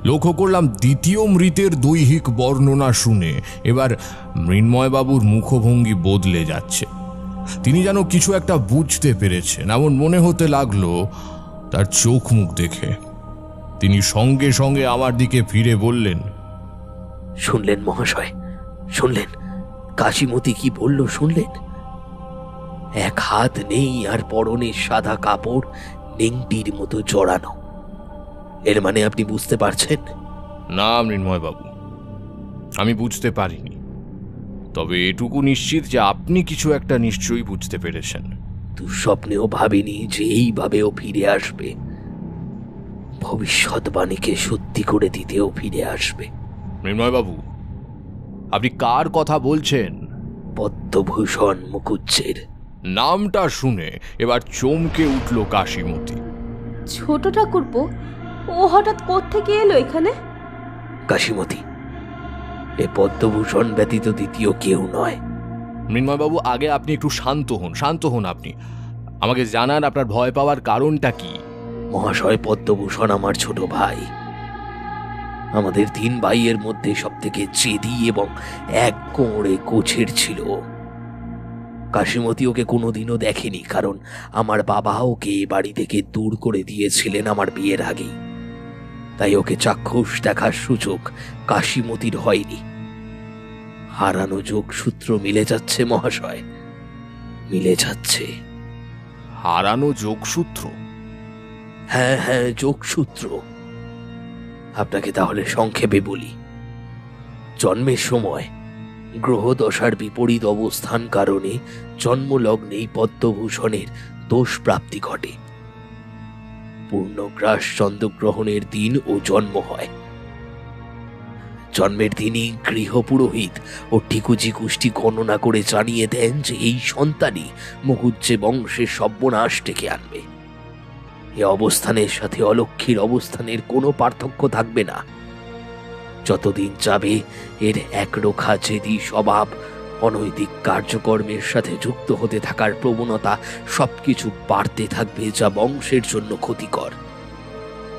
লক্ষ্য করলাম দ্বিতীয় মৃতের দৈহিক বর্ণনা শুনে এবার মৃন্ময়বাবুর মুখভঙ্গি বদলে যাচ্ছে। তিনি যেন কিছু একটা বুঝতে পেরেছেন এমন মনে হতে লাগলো তার চোখ মুখ দেখে। তিনি সঙ্গে সঙ্গে আমার দিকে ফিরে বললেন, শুনলেন মহাশয়, শুনলেন? কাশীমতি কি বলল শুনলেন? এক হাত নেই আর পরনে সাদা কাপড় নেংটির মতো জড়ানো। এর মানে আপনি বুঝতে পারছেন? না মৃন্ময়বাবু, আমি বুঝতে পারিনি। তবে এটুকু নিশ্চিত যে আপনি কিছু একটা নিশ্চয়ই বুঝতে পেরেছেন। দুঃস্বপ্নেও ভাবিনি যে এইভাবেও ফিরে আসবে, ভবিষ্যৎবাণীকে সত্যি করে দিতেও ফিরে আসবে। মৃন্ময়বাবু, আপনি কার কথা বলছেন? পদ্মভূষণ মুখুজ্জের। নামটা শুনে এবার চমকে উঠল কাশীমতি। ছোট ঠাকুরপো, ও হঠাৎ কোত্থেকে এলো এখানে? কাশীমতি, এ পদ্মভূষণ ব্যতীত দ্বিতীয় কেউ নয়। মৃন্ময়বাবু, আগে আপনি একটু শান্ত হন, শান্ত হন। আপনি আমাকে জানান আপনার ভয় পাওয়ার কারণটা কি? মহাশয়, পদ্মভূষণ আমার ছোট ভাই। আমাদের 3 ভাইয়ের মধ্যে সব থেকে জেদি এবং এক কোঁড়ে গোছের ছিল। কাশীমতি ওকে কোনোদিনও দেখেনি, কারণ আমার বাবা ওকে এ বাড়ি থেকে দূর করে দিয়েছিলেন আমার বিয়ের আগেই। তাই ওকে চাক্ষুষ দেখার সুযোগ কাশীমতির হয়নি। হারানো যোগসূত্র মিলে যাচ্ছে মহাশয়, মিলে যাচ্ছে। হারানো যোগসূত্র? হ্যাঁ হ্যাঁ, যোগসূত্র। আপনাকে তাহলে সংক্ষেপে বলি। জন্মের সময় গ্রহদশার বিপরীত অবস্থান কারণে জন্মলগ্নেই পদ্মভূষণের দোষ প্রাপ্তি ঘটে। পূর্ণগ্রাস চন্দ্রগ্রহণের দিন ও জন্ম হয়। জন্মের দিনই গৃহপুরোহিত ও ঠিকুজি কুষ্টি গণনা করে জানিয়ে দেন যে এই সন্তানই মুখুজ্জে বংশের সর্বনাশ ডেকে আনবে। এ অবস্থানের সাথে অলক্ষ্মীর অবস্থানের কোনো পার্থক্য থাকবে না। যতদিন যাবে এর একরোখা জেদি স্বভাব, অনৈতিক কার্যকর্মের সাথে যুক্ত হতে থাকার প্রবণতা সবকিছু বাড়তে থাকবে, যা বংশের জন্য ক্ষতিকর।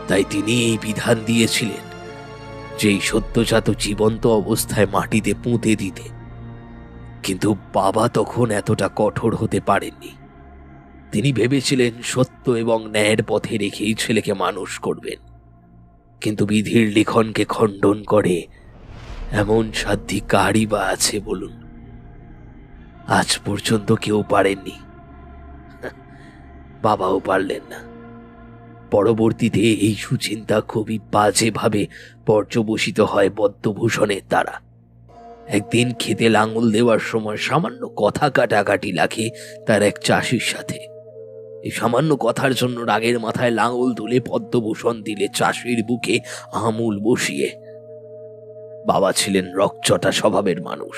তাই তিনি এই বিধান দিয়েছিলেন যেই সদ্যজাত জীবন্ত অবস্থায় মাটিতে পুঁতে দিতে। কিন্তু বাবা তখন এতটা কঠোর হতে পারেননি। তিনি ভেবেছিলেন সত্য এবং ন্যায়ের পথে রেখেই ছেলেকে মানুষ করবেন। কিন্তু বিধির লিখনকে খণ্ডন করে এমন সাধ্যি কারই বা আছে বলুন? আজ পর্যন্ত কেউ পারেননি, বাবাও পারলেন না। পরবর্তীতে এই সুচিন্তা খুবই বাজেভাবে পর্যবসিত হয় পদ্মভূষণের দ্বারা। একদিন খেতে লাঙল দেওয়ার সময় সামান্য কথা কাটাকাটি লাগে তার এক চাষির সাথে। এই সামান্য কথার জন্য রাগের মাথায় লাঙল তুলে পদ্মভূষণ দিলে চাষির বুকে আমূল বসিয়ে। বাবা ছিলেন রকচটা স্বভাবের মানুষ।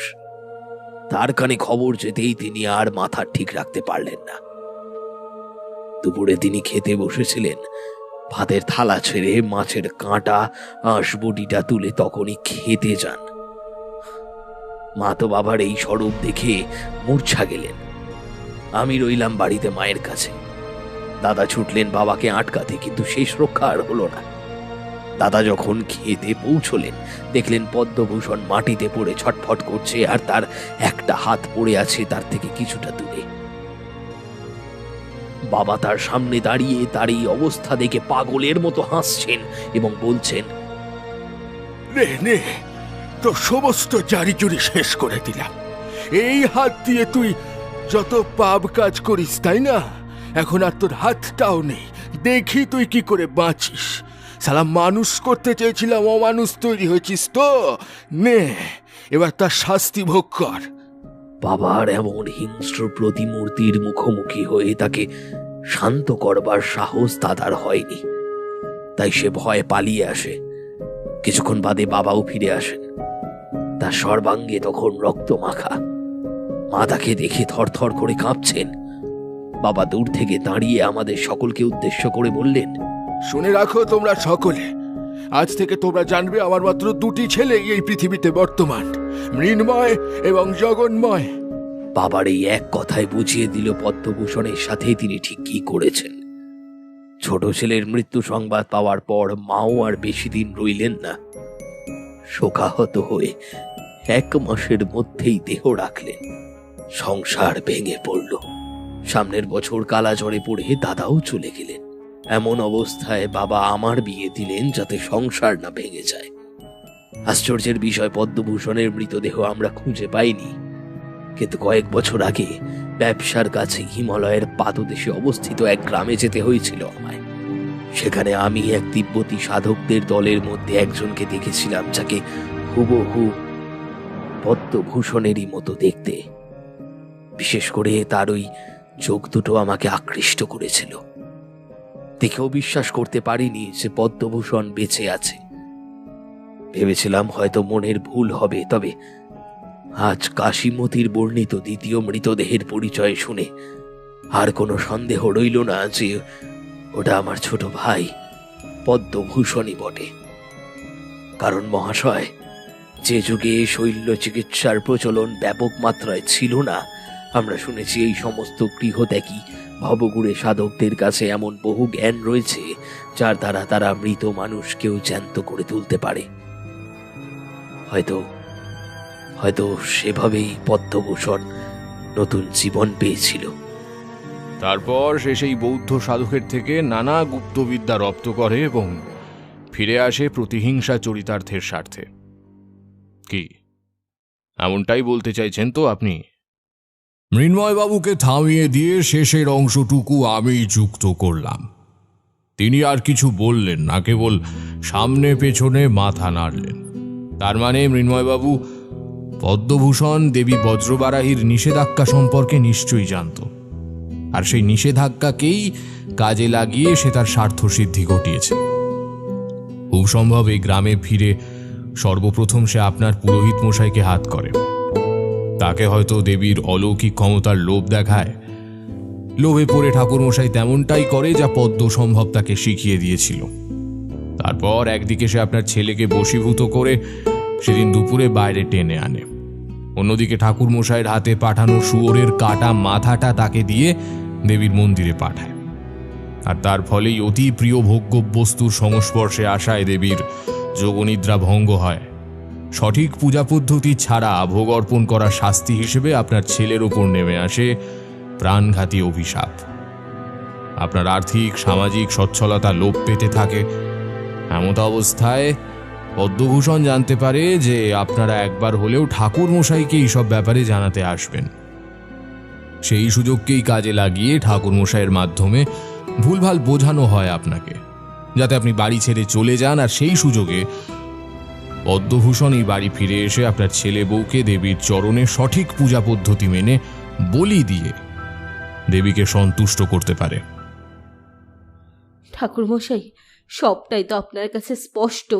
তার কানে খবর যেতেই তিনি আর মাথা ঠিক রাখতে পারলেন না। দুপুরে তিনি খেতে বসেছিলেন, ভাতের থালা ছেড়ে মাছের কাঁটা আঁশবটিটা তুলে তখনই খেতে যান। মা তো বাবার এই স্বরূপ দেখে মূর্ছা গেলেন। আমি রইলাম বাড়িতে মায়ের কাছে। দাদা ছুটলেন বাবাকে আটকাতে, কিন্তু শেষ রক্ষা আর হলো না। দাদা যখন খেতে পৌঁছলেন, দেখলেন পদ্মভূষণ মাটিতে পড়ে ছটফট করছে, আর তার একটা হাত পড়ে আছে তার থেকে কিছুটা দূরে। বাবা তার সামনে দাঁড়িয়ে তার এই অবস্থা দেখে পাগলের মতো হাসছেন এবং বলছেন, নে নে, তো সমস্ত জারিজুরি শেষ করে দিলাম। এই হাত দিয়ে তুই যত পাপ কাজ করিস, তাই না? এখন আর তোর হাতটাও নেই। দেখি তুই কি করে বাঁচিস। সালা মানুষ করতে চেয়েছিলাম, অমানুষ তৈরি হয়েছিস তো। নে, এবার তার শাস্তি ভোগ কর। বাবার এমন হিংস্র প্রতিমূর্তির মুখোমুখি হয়ে তাকে শান্ত করবার সাহস দাদার হয়নি। তাই সে ভয়ে পালিয়ে আসে। কিছুক্ষণ বাদে বাবাও ফিরে আসেন। তার সর্বাঙ্গে তখন রক্ত মাখা। মা তাকে দেখে থরথর করে কাঁপছেন। বাবা দূর থেকে দাঁড়িয়ে আমাদের সকলকে উদ্দেশ্য করে বললেন, শুনে রাখো তোমরা সকলে, আজ থেকে তোমরা জানবে আমার মাত্র 2টি ছেলে এই পৃথিবীতে বর্তমান, মৃন্ময় এবং জগন্ময়। বাবার এই এক কথায় বুঝিয়ে দিল পদ্মভূষণের সাথে তিনি ঠিক কি করেছেন। ছোট ছেলের মৃত্যু সংবাদ পাওয়ার পর মাও আর বেশি দিন রইলেন না। শোকাহত হয়ে 1 মাসের মধ্যেই দেহ রাখলেন। সংসার ভেঙে পড়ল। সামনের বছর কালা জ্বরে পড়ে দাদাও চলে গেলেন। এমন অবস্থায় বাবা আমার বিয়ে দিলেন যাতে সংসার না ভেঙে যায়। আশ্চর্যের বিষয়, পদ্মভূষণের মৃতদেহ আমরা খুঁজে পাইনি। কিন্তু কয়েক বছর আগে ব্যবসার কাছে হিমালয়ের পাদদেশে অবস্থিত এক গ্রামে যেতে হয়েছিল আমায়। সেখানে আমি এক তিব্বতী সাধকদের দলের মধ্যে একজনকে দেখেছিলাম, যাকে হুবহু পদ্মভূষণেরই মতো দেখতে। বিশেষ করে তার ওই চোখ দুটো আমাকে আকৃষ্ট করেছিল। দেখেও বিশ্বাস করতে পারিনি যে পদ্মভূষণ বেঁচে আছে। ভেবেছিলাম হয়তো মনের ভুল হবে, তবে আজ কাশীমতির বর্ণিত দ্বিতীয় মৃতদেহের পরিচয় শুনে আর কোনো সন্দেহ রইল না যে ওটা আমার ছোট ভাই পদ্মভূষণই বটে। কারণ মহাশয়, যে যুগে শৈল্য চিকিৎসার প্রচলন ব্যাপক মাত্রায় ছিল না, আমরা শুনেছি এই সমস্ত গৃহত্যাগী ভবঘুরে সাধকদের কাছে এমন বহু জ্ঞান রয়েছে যার দ্বারা তারা মৃত মানুষকেও জ্যান্ত করে তুলতে পারে। হয়তো হয়তো সেভাবেই পদ্মভূষণ নতুন জীবন পেয়েছিল। তারপর সে সেই বৌদ্ধ সাধকের থেকে নানা গুপ্তবিদ্যা রপ্ত করে এবং ফিরে আসে প্রতিহিংসা চরিতার্থের স্বার্থে। কি এমনটাই বলতে চাইছেন তো আপনি? মৃন্ময়বাবুকে থামিয়ে দিয়ে শেষের অংশটুকু আমি যুক্ত করলাম। তিনি আর কিছু বললেন না, কেবল সামনে পেছনে মাথা নাড়লেন। তার মানে মৃন্ময়বাবু পদ্মভূষণ দেবী বজ্রবারাহীর নিষেধাজ্ঞা সম্পর্কে নিশ্চয়ই জানত, আর সেই নিষেধাজ্ঞাকেই কাজে লাগিয়ে সে তার স্বার্থ সিদ্ধি ঘটিয়েছে। খুব সম্ভব এই গ্রামে ফিরে সর্বপ্রথম সে আপনার পুরোহিত মশাইকে হাত করে। তাকে হয়তো দেবীর অলৌকিক ক্ষমতার লোভ দেখায়। লোভে পড়ে ঠাকুর মশাই তেমনটাই করে যা পদ্ম সম্ভব তাকে শিখিয়ে দিয়েছিল। তারপর একদিকে সে আপনার ছেলেকে বশীভূত করে সেদিন দুপুরে বাইরে টেনে আনে, অন্যদিকে ঠাকুর মশাইয়ের হাতে পাঠানো শুয়োরের কাটা মাথাটা তাকে দিয়ে দেবীর মন্দিরে পাঠায়। আর তার ফলেই অতি প্রিয় ভোগ্য বস্তুর সংস্পর্শে আসায় দেবীর যোগনিদ্রা ভঙ্গ হয়। সঠিক পূজা পদ্ধতি ছাড়া ভোগ অর্পণ করা শাস্তি হিসেবে আপনার ছেলের ওপর নেমে আসে প্রাণঘাতী অভিশাপ। আপনার আর্থিক সামাজিক সচ্ছলতা লোপ পেতে থাকে। এমত অবস্থায় পদ্মভূষণ জানতে পারে যে আপনারা একবার হলেও ঠাকুর মশাইকে এইসব ব্যাপারে জানাতে আসবেন। সেই সুযোগকেই কাজে লাগিয়ে ঠাকুর মশাইয়ের মাধ্যমে ভুলভাল বোঝানো হয় আপনাকে, যাতে আপনি বাড়ি ছেড়ে চলে যান। আর সেই সুযোগে পদ্মভূষণ এই বাড়ি ফিরে এসে আপনার ছেলে বউকে দেবীর চরণে সঠিক পূজা পদ্ধতি মেনে বলি দিয়ে দেবীকে সন্তুষ্ট করতে পারে। ঠাকুরমশাই, সবটাই তো আপনার কাছে স্পষ্ট।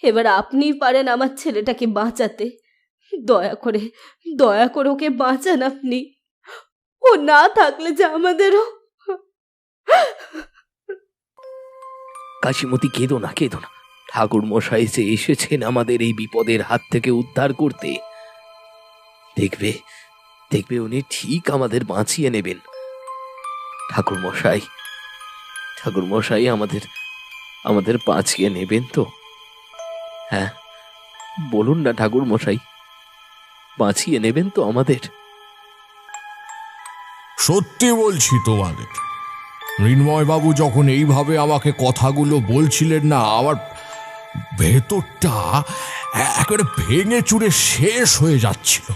এবার আপনিই পারেন আমার ছেলেটাকে বাঁচাতে। দয়া করে ওকে বাঁচান আপনি। ও না থাকলে যে আমাদেরও। কাশীমতি, কেঁদো না। ঠাকুর মশাই যে এসেছেন আমাদের এই বিপদের হাত থেকে উদ্ধার করতে। দেখবে উনি ঠিক আমাদের বাঁচিয়ে নেবেন। ঠাকুর মশাই আমাদের বাঁচিয়ে নেবেন তো? হ্যাঁ, বলুন না ঠাকুর মশাই, বাঁচিয়ে নেবেন তো আমাদের? সত্যি বলছি তোমাদের, মৃন্ময়বাবু যখন এইভাবে আমাকে কথাগুলো বলছিলেন না, আমার ভেতরটা একেবারে ভেঙে চুরে শেষ হয়ে যাচ্ছিল।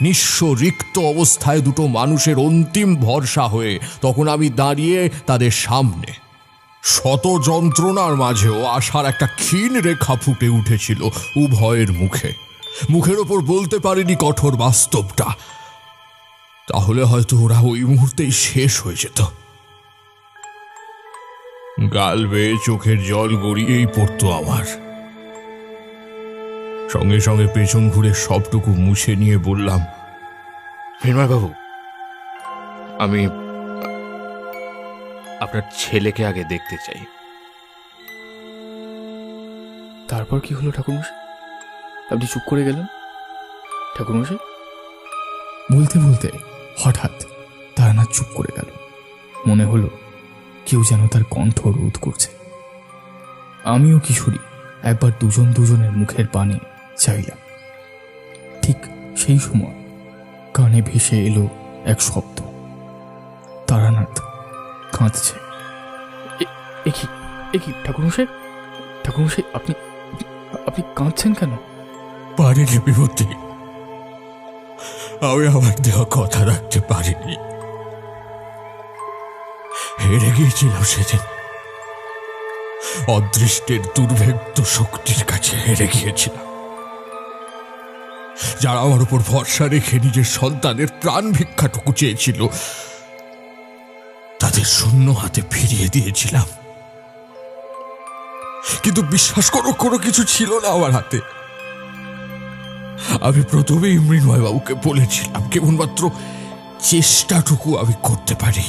নিঃস্ব রিক্ত অবস্থায় দুটো মানুষের অন্তিম ভরসা হয়ে তখন আমি দাঁড়িয়ে তাদের সামনে। শত যন্ত্রণার মাঝেও আশার একটা ক্ষীণ রেখা ফুটে উঠেছিল উভয়ের মুখের ওপর বলতে পারিনি কঠোর বাস্তবটা। তাহলে হয়তো ওরা ওই মুহূর্তেই শেষ হয়ে যেত। গাল বেয়ে চোখের জল গড়িয়েই পড়তো আমার। সঙ্গে সঙ্গে পেছন ঘুরে সবটুকু মুছে নিয়ে বললাম, মৃন্ময়বাবু, আমি আপনার ছেলেকে আগে দেখতে চাই। তারপর কি হলো ঠাকুরমশাই? আপনি চুপ করে গেলেন। ঠাকুরমশাই বলতে বলতে হঠাৎ তারানাথ চুপ করে গেল। মনে হলো কেউ যেন তার কণ্ঠ রোধ করছে। আমিও কিশোরী একবার দুজনের মুখের পানে চাইলাম। ঠিক সেই সময় কানে ভেসে এলো এক শব্দ, তারানাথ কাঁদছে। কি ঠাকুরমশাই, আপনি কাঁদছেন কেন? পারিনি বিভূতি, আমি আমার দেওয়া কথা রাখতে পারিনি। হেরে গিয়েছিলাম সেদিন, অদৃষ্টের দুর্ভেদ্য শক্তির কাছে হেরে গিয়েছিলাম। যারা আমার উপর ভরসা রেখে নিজের সন্তানের প্রাণ ভিক্ষাটুকু চেয়েছিল, তাদের শূন্য হাতে ফিরিয়ে দিয়েছিলাম। কিন্তু বিশ্বাস করো, কোনো কিছু ছিল না আমার হাতে। আমি প্রথমেই মৃন্ময় বাবুকে বলেছিলাম কেবলমাত্র চেষ্টাটুকু আমি করতে পারি,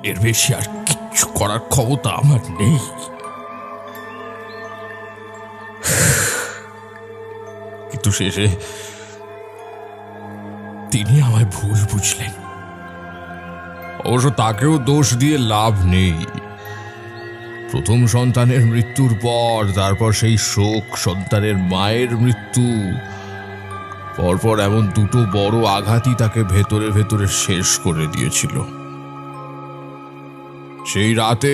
এর বেশি আর কিচ্ছু করার ক্ষমতা আমার নেই। কিন্তু শেষে তিনি আমায় ভুল বুঝলেন। অবশ্য তাকেও দোষ দিয়ে লাভ নেই। প্রথম সন্তানের মৃত্যুর পর তারপর সেই শোক, সন্তানের মায়ের মৃত্যু, পরপর এমন দুটো বড় আঘাতই তাকে ভেতরে ভেতরে শেষ করে দিয়েছিল। সেই রাতে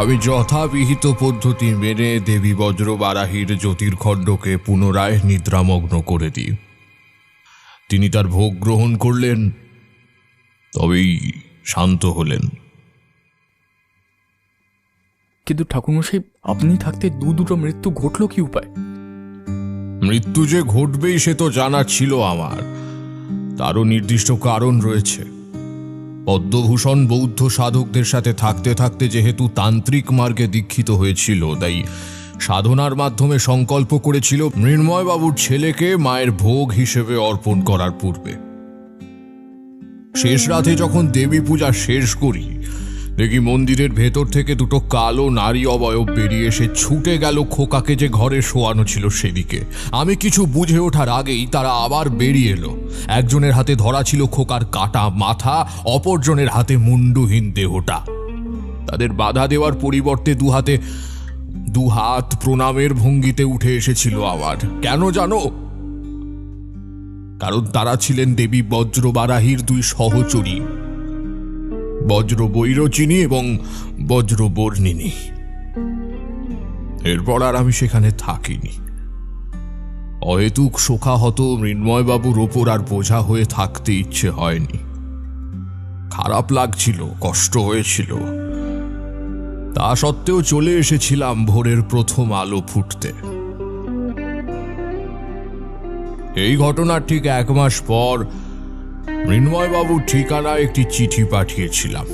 আমি যথাবিহিত পদ্ধতি মেনে দেবী বজ্রবারাহীর জ্যোতির্খণ্ডকে পুনরায় নিদ্রামগ্ন করে দিই। তিনি তার ভোগ গ্রহণ করলেন, তবেই শান্ত হলেন। কিন্তু ঠাকুরমশাই, আপনি থাকতে দুটো মৃত্যু ঘটল কি উপায়? মৃত্যু যে ঘটবেই সে তো জানা ছিল আমার। তারও নির্দিষ্ট কারণ রয়েছে। পদ্মভূষণ বৌদ্ধ সাধকদের সাথে থাকতে থাকতে যেহেতু তান্ত্রিক মার্গে দীক্ষিত হয়েছিল, তাই সাধনার মাধ্যমে সংকল্প করেছিল মৃন্ময়বাবুর ছেলেকে মায়ের ভোগ হিসেবে অর্পণ করার পূর্বে। শেষ রাতে যখন দেবী পূজা শেষ করি, দেখি মন্দিরের ভেতর থেকে দুটো কালো নারী অবয়ব বেরিয়ে এসে ছুটে গেল খোকাকে যে ঘরে শোয়ানো ছিল সেদিকে। আমি কিছু বুঝে ওঠার আগেই তারা আবার বেরিয়ে এলো। একজনের হাতে ধরা ছিল খোকার কাটা মাথা, অপরজনের হাতে মুন্ডুহীন দেহটা। তাদের বাধা দেওয়ার পরিবর্তে দুহাত প্রণামের ভঙ্গিতে উঠে এসেছিল আমার। কেন জানো? কারণ তারা ছিলেন দেবী বজ্রবারাহীর দুই সহচরী, বজ্র বৈরচিনী এবং বজ্র বর্ণিনী। এরপর আর আমি সেখানে থাকিনি। অহেতুক শোকাহত মৃন্ময়বাবুর ওপর আর বোঝা হয়ে থাকতে ইচ্ছে হয়নি। খারাপ লাগছিল, কষ্ট হয়েছিল। তা সত্ত্বেও চলে এসেছিলাম ভোরের প্রথম আলো ফুটতে। এই ঘটনার ঠিক 1 মাস পর মৃন্ময়বাবুর ঠিকানায় একটি চিঠি পাঠিয়েছিলাম।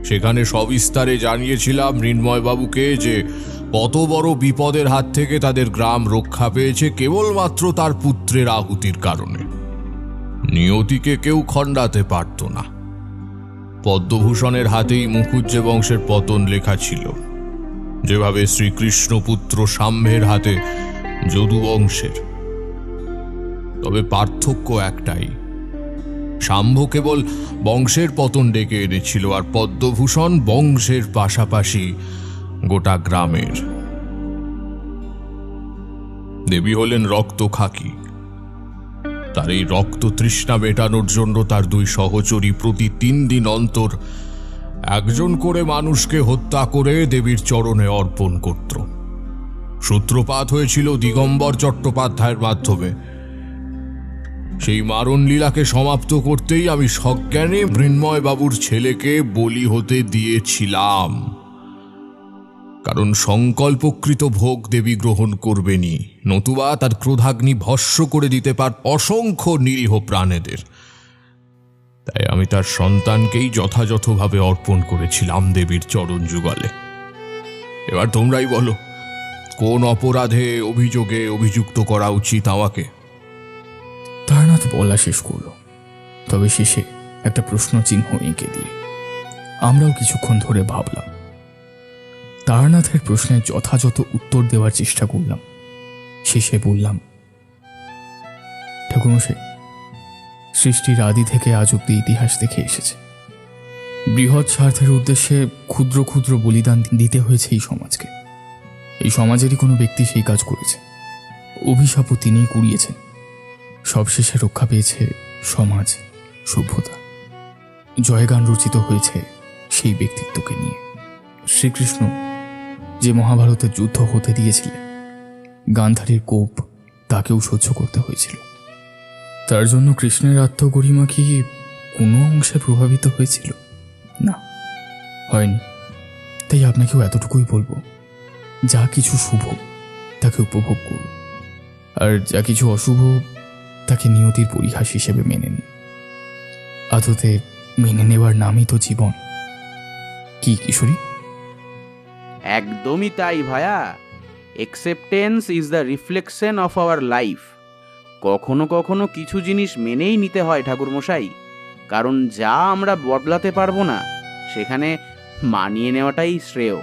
সেখানে সবিস্তারে জানিয়েছিলাম মৃন্ময়বাবুকে যে কত বড় বিপদের হাত থেকে তাদের গ্রাম রক্ষা পেয়েছে কেবলমাত্র তার পুত্রের আহুতির কারণে। নিয়তিকে কেউ খণ্ডাতে পারত না। পদ্মভূষণের হাতেই মুখুজ্জে বংশের পতন লেখা ছিল, যেভাবে শ্রীকৃষ্ণ পুত্র সাম্যের হাতে যদু বংশের। তবে পার্থক্য একটাই, শাম্ভ কেবল বংশের পতন ডেকে এনেছিল, আর পদ্মভূষণ বংশের পাশাপাশি গোটা গ্রামের। দেবী হলেন রক্ত খাকি। তার এই রক্ত তৃষ্ণা মেটানোর জন্য তার দুই সহচরী প্রতি 3 দিন অন্তর একজন করে মানুষকে হত্যা করে দেবীর চরণে অর্পণ করত। সূত্রপাত হয়েছিল দিগম্বর চট্টোপাধ্যায়ের মাধ্যমে। সেই মারণ লীলাকে সমাপ্ত করতেই আমি সজ্ঞানে মৃন্ময়বাবুর ছেলেকে বলি হতে দিয়েছিলাম। কারণ সংকল্পকৃত ভোগ দেবী গ্রহণ করবেনি, নতুবা তার ক্রোধাগ্নি ভস্ম করে দিতে পার অসংখ্য নিরীহ প্রাণীদের। তাই আমি তার সন্তানকেই যথাযথভাবে অর্পণ করেছিলাম দেবীর চরণ যুগলে। এবার তোমরাই বলো, কোন অপরাধে অভিযোগে অভিযুক্ত করা উচিত আমাকে? তারনাথ বলা শেষ করল, তবে শেষে একটা প্রশ্ন চিহ্ন এঁকে দিয়ে। আমরাও কিছুক্ষণ ধরে ভাবলাম। তারনাথের প্রশ্নের যথাযথ উত্তর দেওয়ার চেষ্টা করলাম। শেষে বললাম, ঠাকুরমশাই, সৃষ্টির আদি থেকে আজ অব্দি ইতিহাস দেখে এসেছে, বৃহৎ স্বার্থের উদ্দেশ্যে ক্ষুদ্র ক্ষুদ্র বলিদান দিতে হয়েছে এই সমাজকে। এই সমাজেরই কোনো ব্যক্তি সেই কাজ করেছে, অভিশাপও তিনিই কুড়িয়েছেন। সবশেষে রক্ষা পেয়েছে সমাজ, সভ্যতা। জয়গান রচিত হয়েছে সেই ব্যক্তিত্বকে নিয়ে। শ্রীকৃষ্ণ যে মহাভারতের যুদ্ধ হতে দিয়েছিলেন, গান্ধারীর কোপ তাকেও সহ্য করতে হয়েছিল। তার জন্য কৃষ্ণের আত্মগরিমা কি কোনো অংশে প্রভাবিত হয়েছিল? না, হয়নি। তাই আপনাকেও এতটুকুই বলবো, যা কিছু শুভ তাকে উপভোগ করুন, আর যা কিছু অশুভ তাকে নিয়তির পরিহাস হিসেবে মেনে নিই। আদতে মেনে নেওয়ার নামই তো জীবন। কি কিশোরী? একদমই তাই ভায়া। Acceptance is the reflection of our life. কখনো কখনো কিছু জিনিস মেনেই নিতে হয় ঠাকুরমশাই, কারণ যা আমরা বদলাতে পারবো না সেখানে মানিয়ে নেওয়াটাই শ্রেয়।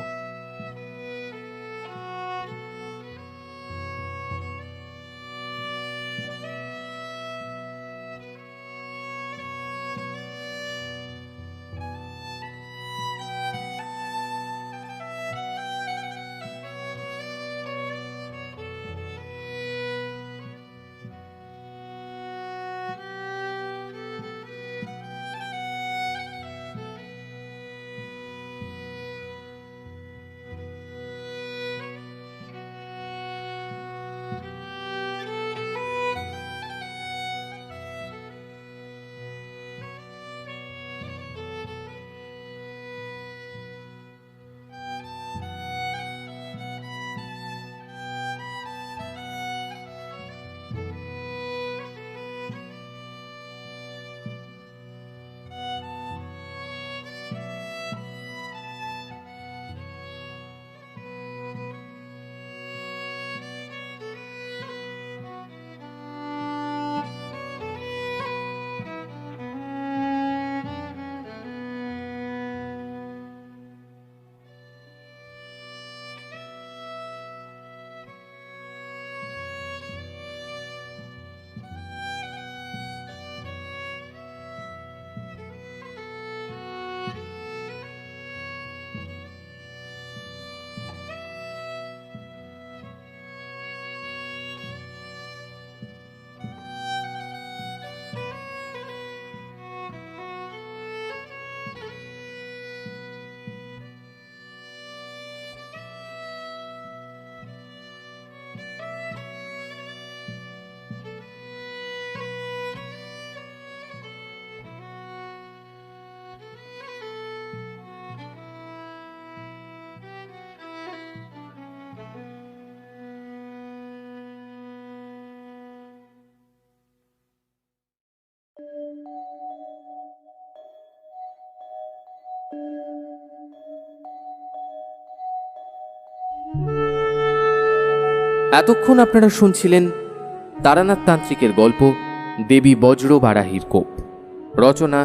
এতক্ষণ আপনারা শুনছিলেন তারানাথ তান্ত্রিকের গল্প দেবী বজ্র বারাহীর কোপ, রচনা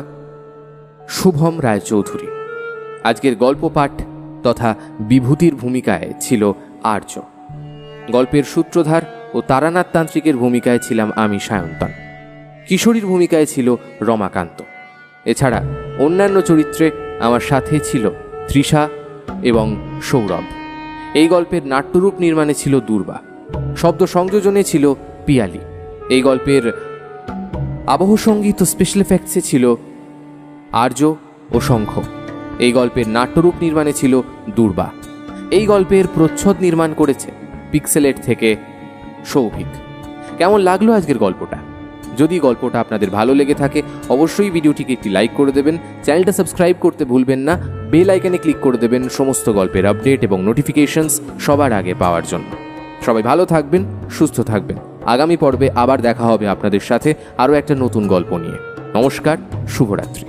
শুভম রায়চৌধুরী। আজকের গল্প পাঠ তথা বিভূতির ভূমিকায় ছিল আর্য। গল্পের সূত্রধার ও তারানাথ তান্ত্রিকের ভূমিকায় ছিলাম আমি সায়ন্তন। কিশোরীর ভূমিকায় ছিল রমাকান্ত। এছাড়া অন্যান্য চরিত্রে আমার সাথে ছিল তৃষা এবং সৌরভ। এই গল্পের নাট্যরূপ নির্মাণে ছিল দুর্বা, শব্দ সংযোজনে ছিল পিয়ালি। এই গল্পের আবহ সঙ্গীত ও স্পেশাল এফেক্টসে ছিল আর্য ও শঙ্খ। এই গল্পের নাট্যরূপ নির্মাণে ছিল দুর্বা। এই গল্পের প্রচ্ছদ নির্মাণ করেছে পিক্সেলেট থেকে সৌভিক। কেমন লাগলো আজকের গল্পটা? যদি গল্পটা আপনাদের ভালো লেগে থাকে অবশ্যই ভিডিওটিকে একটি লাইক করে দেবেন, চ্যানেলটা সাবস্ক্রাইব করতে ভুলবেন না, বেল আইকনে ক্লিক করে দেবেন সমস্ত গল্পের আপডেট এবং নোটিফিকেশনস সবার আগে পাওয়ার জন্য। সবাই ভালো থাকবেন, সুস্থ থাকবেন। আগামী পর্বে আবার দেখা হবে আপনাদের সাথে আরও একটা নতুন গল্প নিয়ে। নমস্কার, শুভরাত্রি।